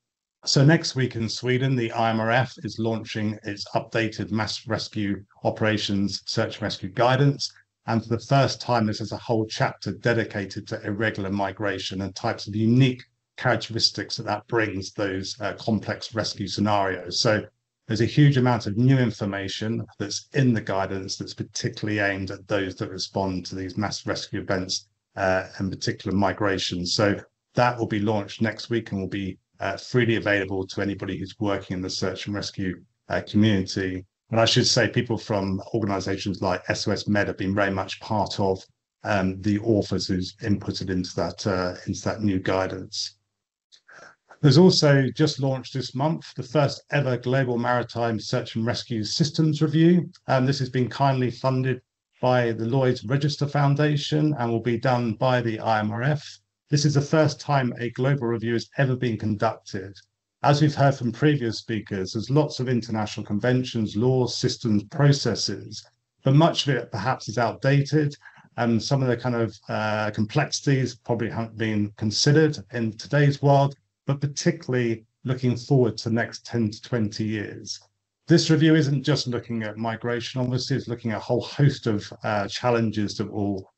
So next week in Sweden, the IMRF is launching its updated mass rescue operations search and rescue guidance. And for the first time, this is a whole chapter dedicated to irregular migration and types of unique characteristics that brings those complex rescue scenarios. So there's a huge amount of new information that's in the guidance that's particularly aimed at those that respond to these mass rescue events and particular migrations. So that will be launched next week and will be freely available to anybody who's working in the search and rescue community. And I should say people from organisations like SOS Med have been very much part of the authors who's inputted into that new guidance. There's also just launched this month the first ever Global Maritime Search and Rescue Systems Review. This has been kindly funded by the Lloyd's Register Foundation and will be done by the IMRF. This is the first time a global review has ever been conducted. As we've heard from previous speakers, there's lots of international conventions, laws, systems, processes, but much of it perhaps is outdated, and some of the kind of complexities probably haven't been considered in today's world, but particularly looking forward to the next 10 to 20 years. This review isn't just looking at migration, obviously, it's looking at a whole host of challenges that will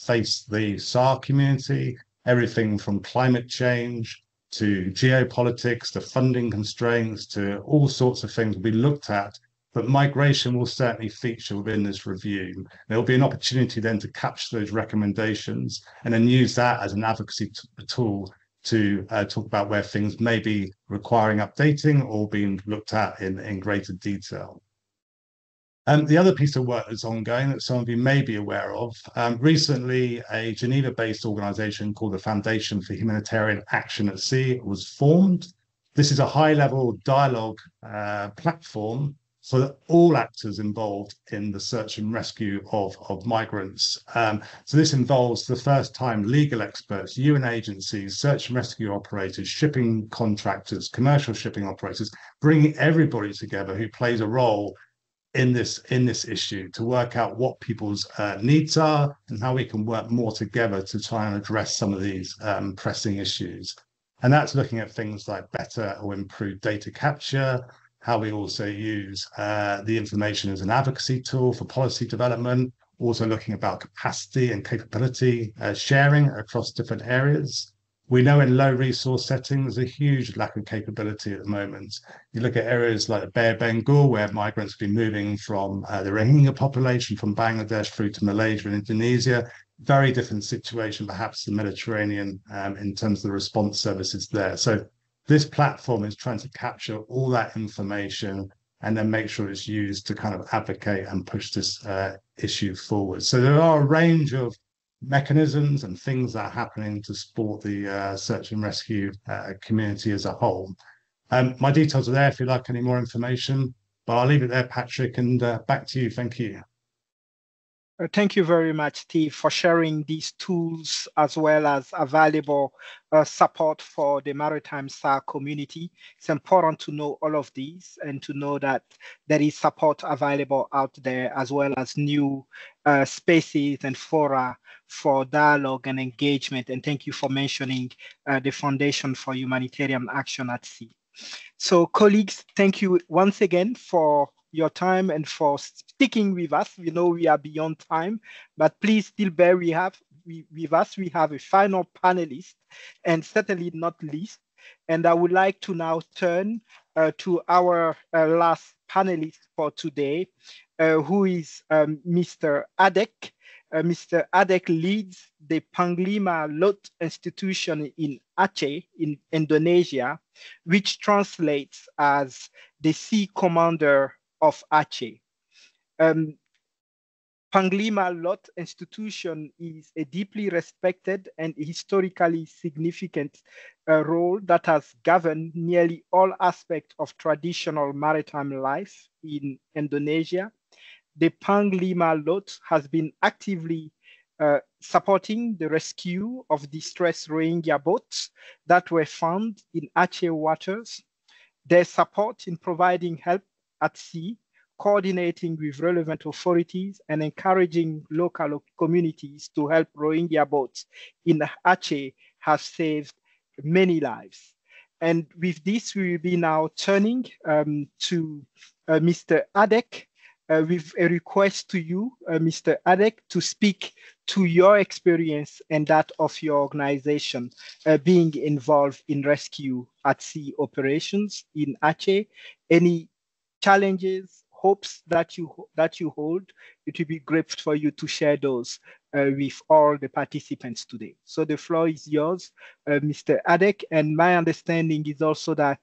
face the SAR community, everything from climate change to geopolitics, to funding constraints, to all sorts of things will be looked at. But migration will certainly feature within this review. There'll be an opportunity then to capture those recommendations and then use that as an advocacy tool to talk about where things may be requiring updating or being looked at in greater detail. The other piece of work that's ongoing that some of you may be aware of, recently a Geneva-based organisation called the Foundation for Humanitarian Action at Sea was formed. This is a high-level dialogue platform for all actors involved in the search and rescue of migrants. So this involves, for the first time, legal experts, UN agencies, search and rescue operators, shipping contractors, commercial shipping operators, bringing everybody together who plays a role in this issue to work out what people's needs are and how we can work more together to try and address some of these pressing issues. And that's looking at things like better or improved data capture, how we also use the information as an advocacy tool for policy development, also looking about capacity and capability sharing across different areas. We know in low resource settings, there's a huge lack of capability at the moment. You look at areas like the Bay of Bengal, where migrants have been moving from the Rohingya population from Bangladesh through to Malaysia and Indonesia. Very different situation, perhaps the Mediterranean, in terms of the response services there. So this platform is trying to capture all that information and then make sure it's used to kind of advocate and push this issue forward. So there are a range of mechanisms and things that are happening to support the search and rescue community as a whole. My details are there if you'd like any more information, but I'll leave it there, Patrick, and back to you. Thank you. Thank you very much, Steve, for sharing these tools as well as a valuable support for the maritime SAR community. It's important to know all of these and to know that there is support available out there, as well as new spaces and fora for dialogue and engagement. And thank you for mentioning the Foundation for Humanitarian Action at Sea. So colleagues, thank you once again for your time and for sticking with us. We know we are beyond time, but please still bear with us. We have a final panelist, and certainly not least. And I would like to now turn to our last panelist for today, who is Mr. Adek. Mr. Adek leads the Panglima Lot Institution in Aceh in Indonesia, which translates as the Sea Commander of Aceh. Panglima Lot Institution is a deeply respected and historically significant role that has governed nearly all aspects of traditional maritime life in Indonesia. The Panglima Lot has been actively supporting the rescue of distressed Rohingya boats that were found in Aceh waters. Their support in providing help at sea, coordinating with relevant authorities, and encouraging local communities to help Rohingya boats in Aceh has saved many lives. And with this, we will be now turning to Mr. Adek with a request to you, Mr. Adek, to speak to your experience and that of your organization being involved in rescue at sea operations in Aceh. Any challenges, hopes that you hold, it will be great for you to share those with all the participants today. So the floor is yours, Mr. Adek, and my understanding is also that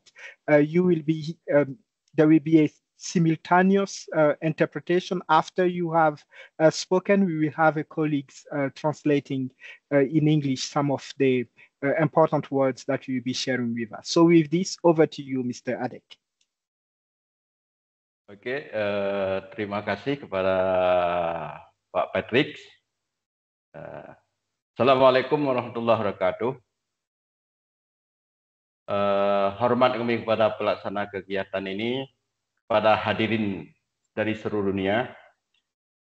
you will be, there will be a simultaneous interpretation. After you have spoken, we will have a colleague translating in English some of the important words that you will be sharing with us. So with this, over to you, Mr. Adek. Oke, terima kasih kepada Pak Patrick. Assalamualaikum warahmatullahi wabarakatuh. Hormat kami kepada pelaksana kegiatan ini, pada hadirin dari seluruh dunia.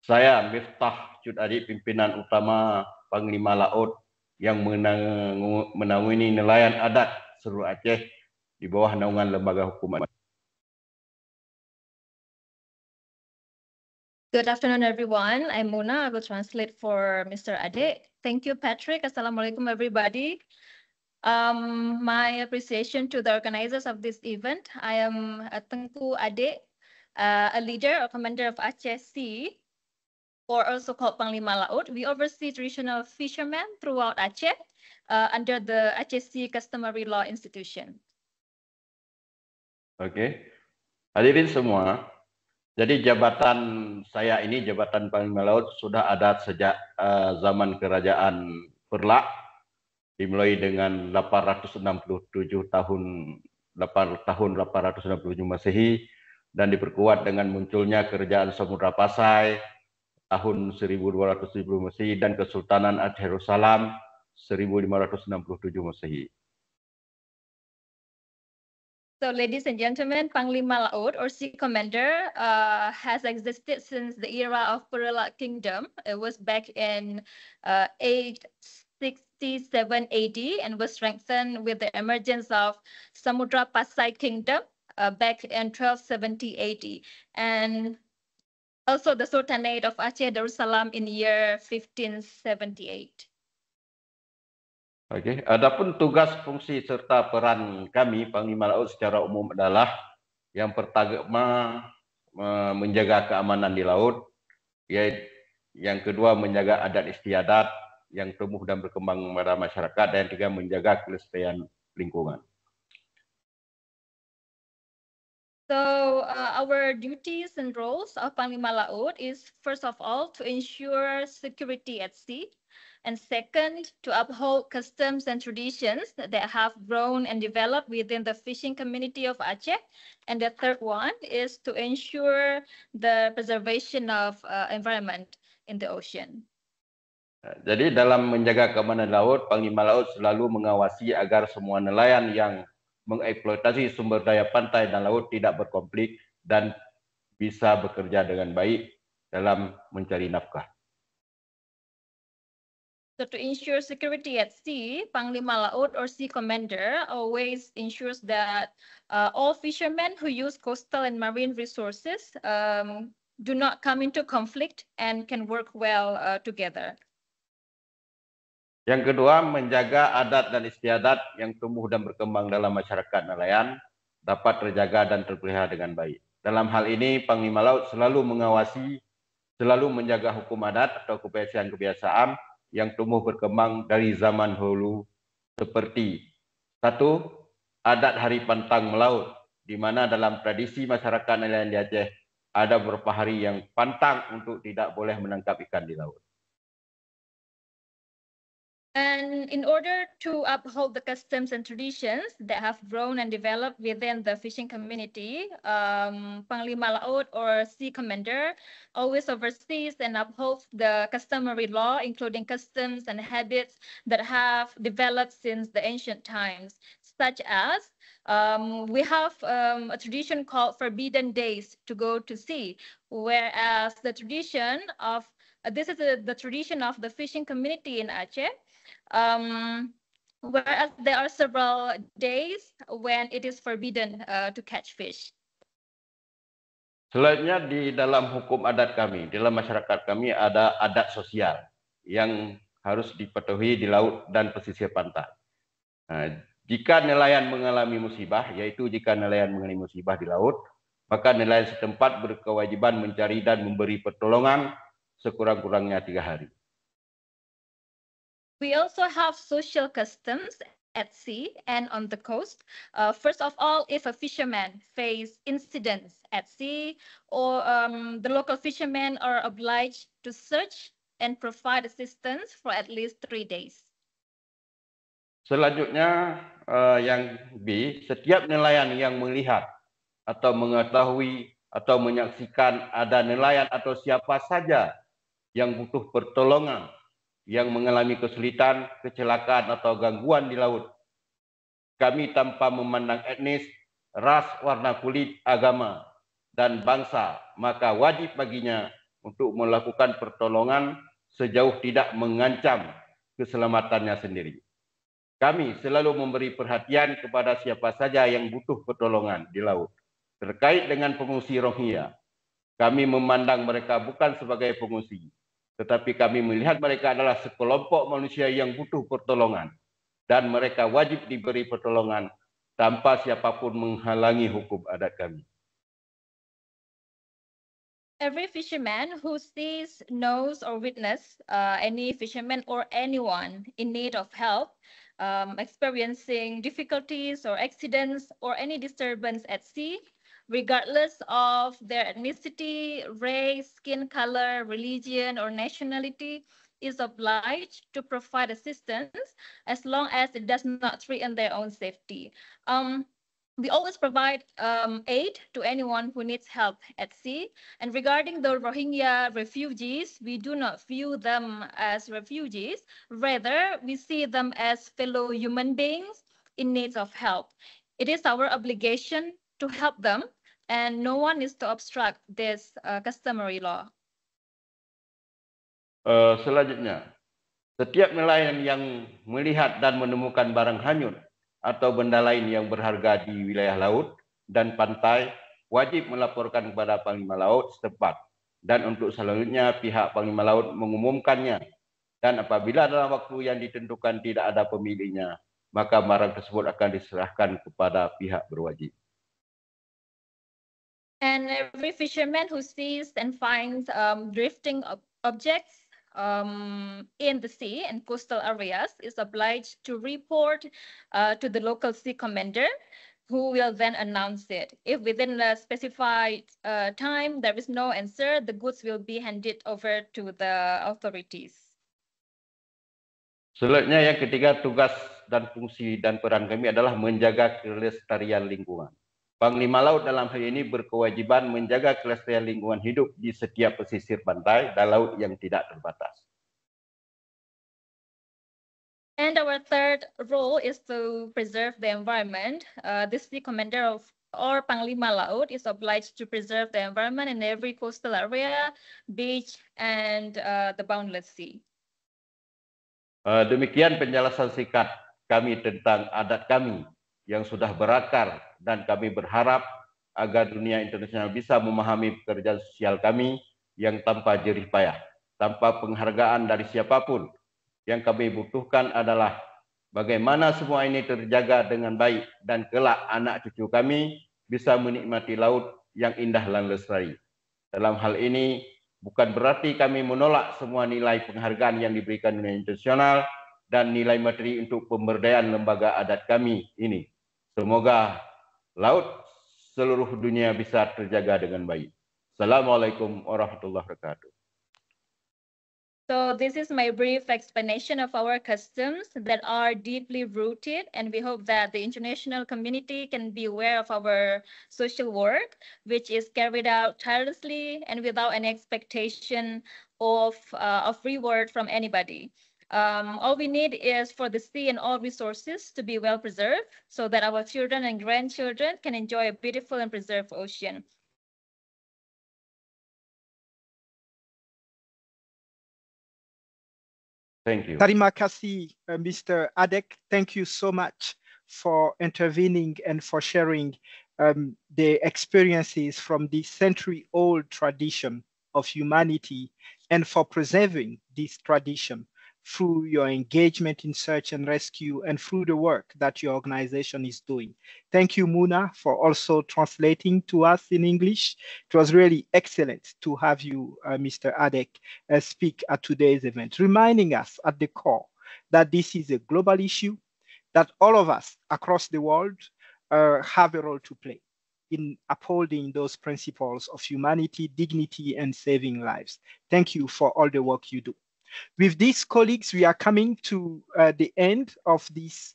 Saya Miftah Cudadi, pimpinan utama Panglima Laut yang menaungi nelayan adat seluruh Aceh di bawah naungan lembaga hukum. Good afternoon, everyone. I'm Mona. I will translate for Mr. Ade. Thank you, Patrick. Assalamualaikum, everybody. My appreciation to the organizers of this event. I am Tengku Ade, a leader or commander of Aceh Sea, or also called Panglima Laut. We oversee traditional fishermen throughout Aceh under the Aceh Sea Customary Law Institution. Oke, hadirin semua. Jadi jabatan saya ini, jabatan Panglima Laut, sudah ada sejak zaman Kerajaan Perlak, dimulai dengan 867 tahun 867 Masehi, dan diperkuat dengan munculnya Kerajaan Samudra Pasai tahun 1270 Masehi dan Kesultanan Aceh Darussalam 1567 Masehi. So, ladies and gentlemen, Panglima Laut or Sea Commander has existed since the era of Perlak Kingdom. It was back in 867 AD and was strengthened with the emergence of Samudra Pasai Kingdom back in 1270 AD. And also the Sultanate of Aceh Darussalam in year 1578. Oke, adapun tugas, fungsi serta peran kami Panglima Laut secara umum adalah yang pertama menjaga keamanan di laut, yaitu yang kedua menjaga adat istiadat yang tumbuh dan berkembang pada masyarakat, dan yang ketiga menjaga kelestarian lingkungan. So our duties and roles of Panglima Laut is first of all to ensure security at sea. And second, to uphold customs and traditions that have grown and developed within the fishing community of Aceh. And the third one is to ensure the preservation of environment in the ocean. Jadi dalam menjaga keamanan laut, Panglima Laut selalu mengawasi agar semua nelayan yang mengeksploitasi sumber daya pantai dan laut tidak berkonflik dan bisa bekerja dengan baik dalam mencari nafkah. So to ensure security at sea, Panglima Laut or Sea Commander always ensures that all fishermen who use coastal and marine resources do not come into conflict and can work well together. Yang kedua, menjaga adat dan istiadat yang tumbuh dan berkembang dalam masyarakat nelayan dapat terjaga dan terpelihara dengan baik. Dalam hal ini, Panglima Laut selalu mengawasi, selalu menjaga hukum adat atau kebiasaan-kebiasaan yang tumbuh berkembang dari zaman dahulu, seperti 1. Adat Hari Pantang Melaut, di mana dalam tradisi masyarakat nelayan di Aceh ada beberapa hari yang pantang untuk tidak boleh menangkap ikan di laut. And in order to uphold the customs and traditions that have grown and developed within the fishing community, Panglima Laut or Sea Commander always oversees and upholds the customary law, including customs and habits that have developed since the ancient times, such as we have a tradition called Forbidden Days to go to sea, whereas the tradition of, this is the tradition of the fishing community in Aceh, whereas there are several days when it is forbidden to catch fish. Selanjutnya di dalam hukum adat kami, di dalam masyarakat kami ada adat sosial yang harus dipatuhi di laut dan pesisir pantai. Nah, jika nelayan mengalami musibah, yaitu jika nelayan mengalami musibah di laut, maka nelayan setempat berkewajiban mencari dan memberi pertolongan sekurang-kurangnya 3 hari. We also have social customs at sea and on the coast. First of all, if a fisherman face incidents at sea, or the local fishermen are obliged to search and provide assistance for at least 3 days. Selanjutnya yang B, setiap nelayan yang melihat atau mengetahui atau menyaksikan ada nelayan atau siapa saja yang butuh pertolongan, yang mengalami kesulitan, kecelakaan atau gangguan di laut, kami tanpa memandang etnis, ras, warna kulit, agama, dan bangsa, maka wajib baginya untuk melakukan pertolongan sejauh tidak mengancam keselamatannya sendiri. Kami selalu memberi perhatian kepada siapa saja yang butuh pertolongan di laut. Terkait dengan pengungsi Rohingya, kami memandang mereka bukan sebagai pengungsi, tetapi kami melihat mereka adalah sekelompok manusia yang butuh pertolongan, dan mereka wajib diberi pertolongan tanpa siapapun menghalangi hukum adat kami. Every fisherman who sees, knows, or witness any fisherman or anyone in need of help, experiencing difficulties or accidents or any disturbance at sea, regardless of their ethnicity, race, skin color, religion, or nationality, is obliged to provide assistance as long as it does not threaten their own safety. We always provide aid to anyone who needs help at sea. And regarding the Rohingya refugees, we do not view them as refugees. Rather, we see them as fellow human beings in need of help. It is our obligation to help them, and no one is to obstruct this customary law. Selanjutnya, setiap nelayan yang melihat dan menemukan barang hanyut atau benda lain yang berharga di wilayah laut dan pantai wajib melaporkan kepada Panglima Laut setempat, dan untuk selanjutnya pihak Panglima Laut mengumumkannya, dan apabila dalam waktu yang ditentukan tidak ada pemiliknya, maka barang tersebut akan diserahkan kepada pihak berwajib. And every fisherman who sees and finds drifting objects in the sea and coastal areas is obliged to report to the local sea commander, who will then announce it. If within the specified time there is no answer, the goods will be handed over to the authorities. Selanjutnya yang ketiga, tugas dan fungsi dan peran kami adalah menjaga kelestarian lingkungan. Panglima Laut dalam hal ini berkewajiban menjaga kelestarian lingkungan hidup di setiap pesisir pantai dan laut yang tidak terbatas. And our third role is to preserve the environment. The sea commander of or Panglima Laut is obliged to preserve the environment in every coastal area, beach, and the boundless sea. Demikian penjelasan singkat kami tentang adat kami yang sudah berakar, dan kami berharap agar dunia internasional bisa memahami pekerjaan sosial kami yang tanpa jerih payah, tanpa penghargaan dari siapapun. Yang kami butuhkan adalah bagaimana semua ini terjaga dengan baik, dan kelak anak cucu kami bisa menikmati laut yang indah dan lestari. Dalam hal ini bukan berarti kami menolak semua nilai penghargaan yang diberikan dunia internasional dan nilai materi untuk pemberdayaan lembaga adat kami ini. Semoga laut seluruh dunia bisa terjaga dengan baik. Assalamualaikum warahmatullahi wabarakatuh. So this is my brief explanation of our customs that are deeply rooted, and we hope that the international community can be aware of our social work, which is carried out tirelessly and without any expectation of reward from anybody. All we need is for the sea and all resources to be well preserved, so that our children and grandchildren can enjoy a beautiful and preserved ocean. Thank you. Terima kasih, Mr. Adek. Thank you so much for intervening and for sharing the experiences from the century-old tradition of humanity, and for preserving this tradition through your engagement in search and rescue and through the work that your organization is doing. Thank you, Muna, for also translating to us in English. It was really excellent to have you, Mr. Adek, speak at today's event, reminding us at the core that this is a global issue, that all of us across the world have a role to play in upholding those principles of humanity, dignity, and saving lives. Thank you for all the work you do. With these colleagues, we are coming to the end of this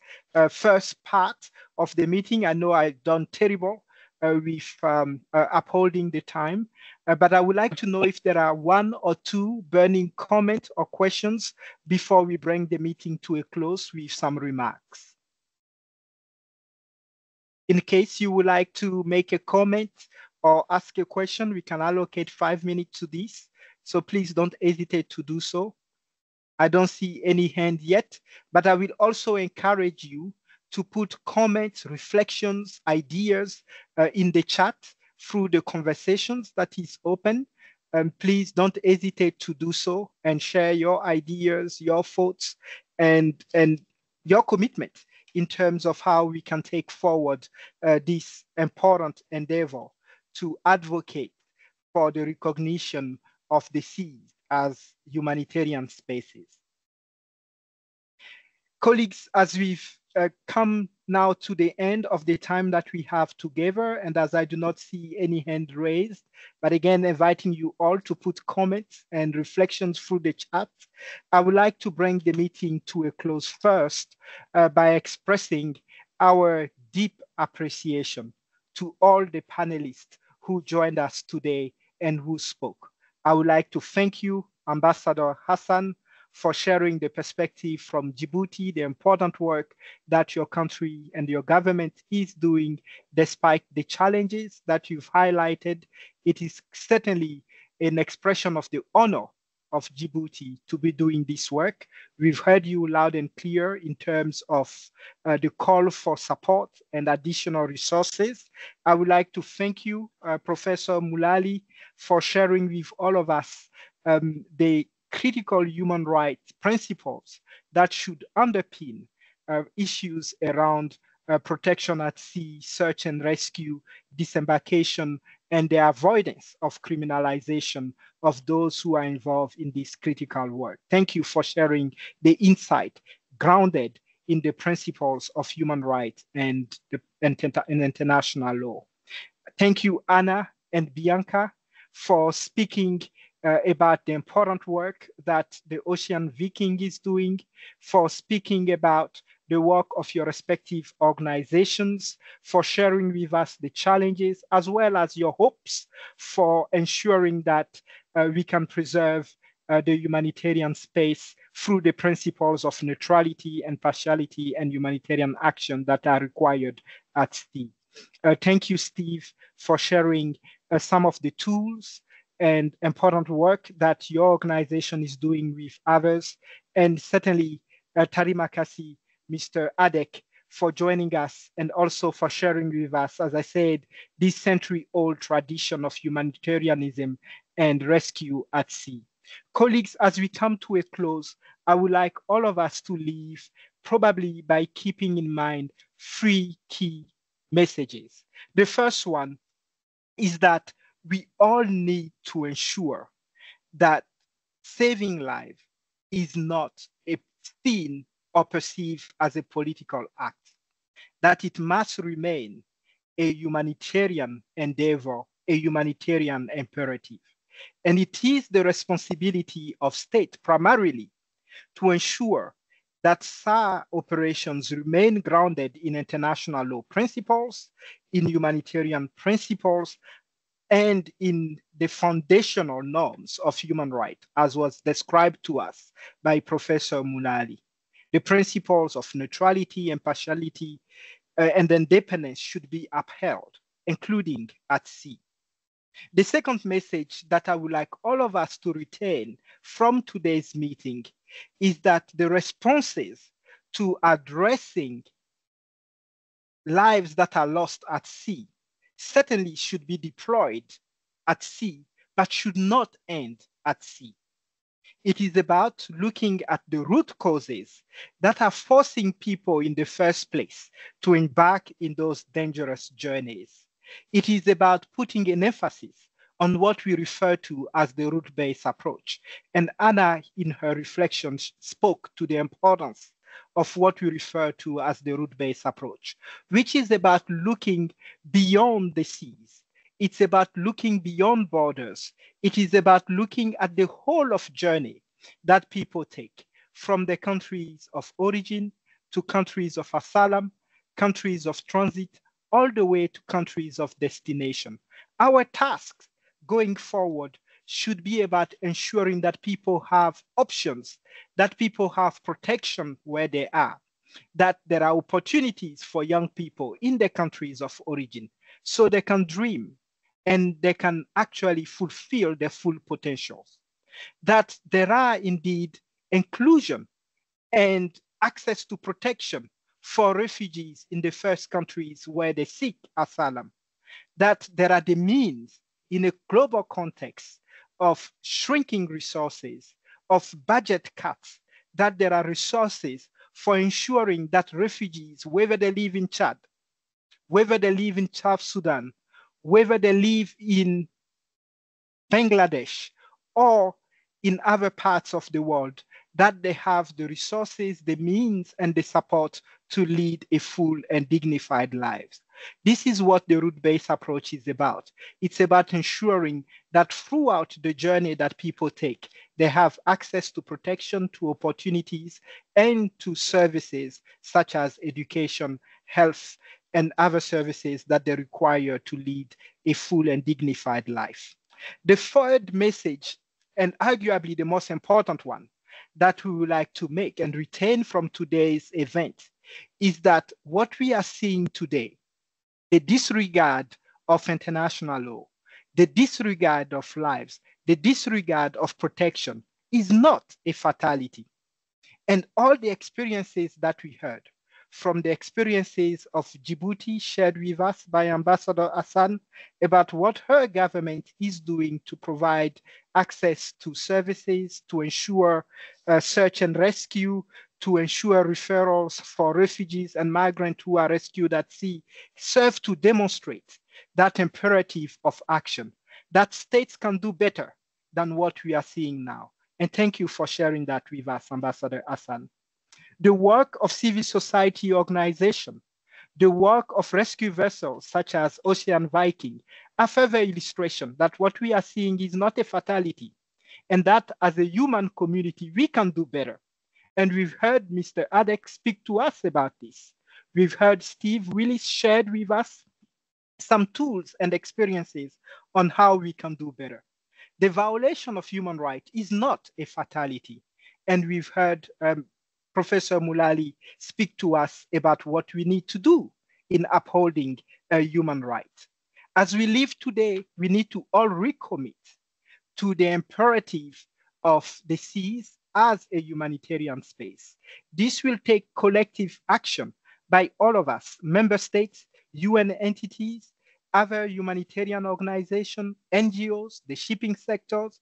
first part of the meeting. I know I've done terrible with upholding the time, but I would like to know if there are one or two burning comments or questions before we bring the meeting to a close with some remarks. In case you would like to make a comment or ask a question, we can allocate 5 minutes to this. So please don't hesitate to do so. I don't see any hand yet, but I will also encourage you to put comments, reflections, ideas in the chat through the conversations that is open. Please don't hesitate to do so and share your ideas, your thoughts, and your commitment in terms of how we can take forward this important endeavor to advocate for the recognition of the seas as humanitarian spaces. Colleagues, as we've come now to the end of the time that we have together, and as I do not see any hand raised, but again, inviting you all to put comments and reflections through the chat, I would like to bring the meeting to a close first by expressing our deep appreciation to all the panelists who joined us today and who spoke. I would like to thank you, Ambassador Hassan, for sharing the perspective from Djibouti, the important work that your country and your government is doing despite the challenges that you've highlighted. It is certainly an expression of the honor of Djibouti to be doing this work. We've heard you loud and clear in terms of the call for support and additional resources. I would like to thank you, Professor Mulali, for sharing with all of us the critical human rights principles that should underpin issues around protection at sea, search and rescue, disembarkation, and the avoidance of criminalization of those who are involved in this critical work. Thank you for sharing the insight grounded in the principles of human rights and international law. Thank you, Anna and Bianca, for speaking about the important work that the Ocean Viking is doing, for speaking about the work of your respective organizations, for sharing with us the challenges, as well as your hopes for ensuring that we can preserve the humanitarian space through the principles of neutrality and partiality and humanitarian action that are required at sea. Thank you, Steve, for sharing some of the tools and important work that your organization is doing with others. And certainly, Terima kasih, Mr. Adek, for joining us and also for sharing with us, as I said, this century-old tradition of humanitarianism and rescue at sea. Colleagues, as we come to a close, I would like all of us to leave probably by keeping in mind 3 key messages. The first one is that we all need to ensure that saving life is not a seen or perceived as a political act, that it must remain a humanitarian endeavor, a humanitarian imperative. And it is the responsibility of state primarily to ensure that SAR operations remain grounded in international law principles, in humanitarian principles, and in the foundational norms of human rights, as was described to us by Professor Mulali. The principles of neutrality, impartiality, and independence should be upheld, including at sea. The second message that I would like all of us to retain from today's meeting is that the responses to addressing lives that are lost at sea certainly should be deployed at sea, but should not end at sea. It is about looking at the root causes that are forcing people in the first place to embark in those dangerous journeys. It is about putting an emphasis on what we refer to as the root-based approach. And Anna, in her reflections, spoke to the importance of what we refer to as the route-based approach, which is about looking beyond the seas. It's about looking beyond borders. It is about looking at the whole of journey that people take, from the countries of origin to countries of asylum, countries of transit, all the way to countries of destination. Our tasks going forward should be about ensuring that people have options, that people have protection where they are, that there are opportunities for young people in their countries of origin so they can dream and they can actually fulfill their full potentials. That there are indeed inclusion and access to protection for refugees in the first countries where they seek asylum. That there are the means in a global context of shrinking resources, of budget cuts, that there are resources for ensuring that refugees, whether they live in Chad, whether they live in South Sudan, whether they live in Bangladesh or in other parts of the world, that they have the resources, the means, and the support to lead a full and dignified lives. This is what the route-based approach is about. It's about ensuring that throughout the journey that people take, they have access to protection, to opportunities, and to services such as education, health, and other services that they require to lead a full and dignified life. The third message, and arguably the most important one, that we would like to make and retain from today's event is that what we are seeing today, the disregard of international law, the disregard of lives, the disregard of protection is not a fatality. And all the experiences that we heard, from the experiences of Djibouti shared with us by Ambassador Hassan about what her government is doing to provide access to services, to ensure search and rescue, to ensure referrals for refugees and migrants who are rescued at sea, serve to demonstrate that imperative of action, that states can do better than what we are seeing now. And thank you for sharing that with us, Ambassador Hassan. The work of civil society organization, the work of rescue vessels such as Ocean Viking, are further illustration that what we are seeing is not a fatality, and that as a human community, we can do better. And we've heard Mr. Adek speak to us about this. We've heard Steve Willis shared with us some tools and experiences on how we can do better. The violation of human rights is not a fatality. And we've heard Professor Mulali speak to us about what we need to do in upholding human rights. As we live today, we need to all recommit to the imperative of the seas as a humanitarian space. This will take collective action by all of us, member states, UN entities, other humanitarian organizations, NGOs, the shipping sectors,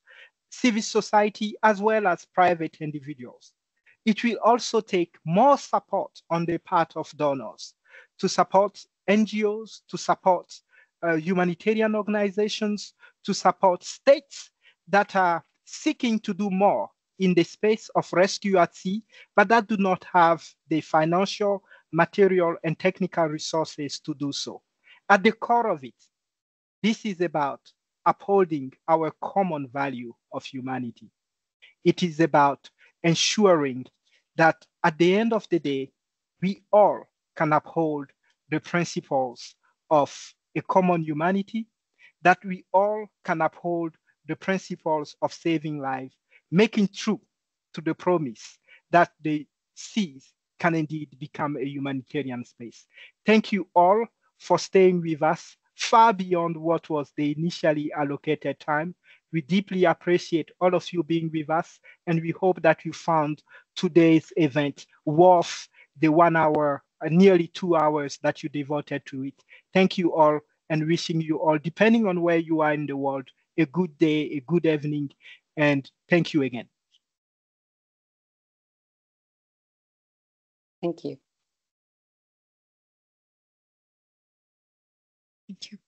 civil society, as well as private individuals. It will also take more support on the part of donors to support NGOs, to support humanitarian organizations, to support states that are seeking to do more in the space of rescue at sea, but that do not have the financial, material, and technical resources to do so. At the core of it, this is about upholding our common value of humanity. It is about ensuring that at the end of the day, we all can uphold the principles of a common humanity, that we all can uphold the principles of saving lives, making true to the promise that the seas can indeed become a humanitarian space. Thank you all for staying with us far beyond what was the initially allocated time. We deeply appreciate all of you being with us, and we hope that you found today's event worth the 1 hour, nearly 2 hours that you devoted to it. Thank you all, and wishing you all, depending on where you are in the world, a good day, a good evening, and thank you again. Thank you. Thank you.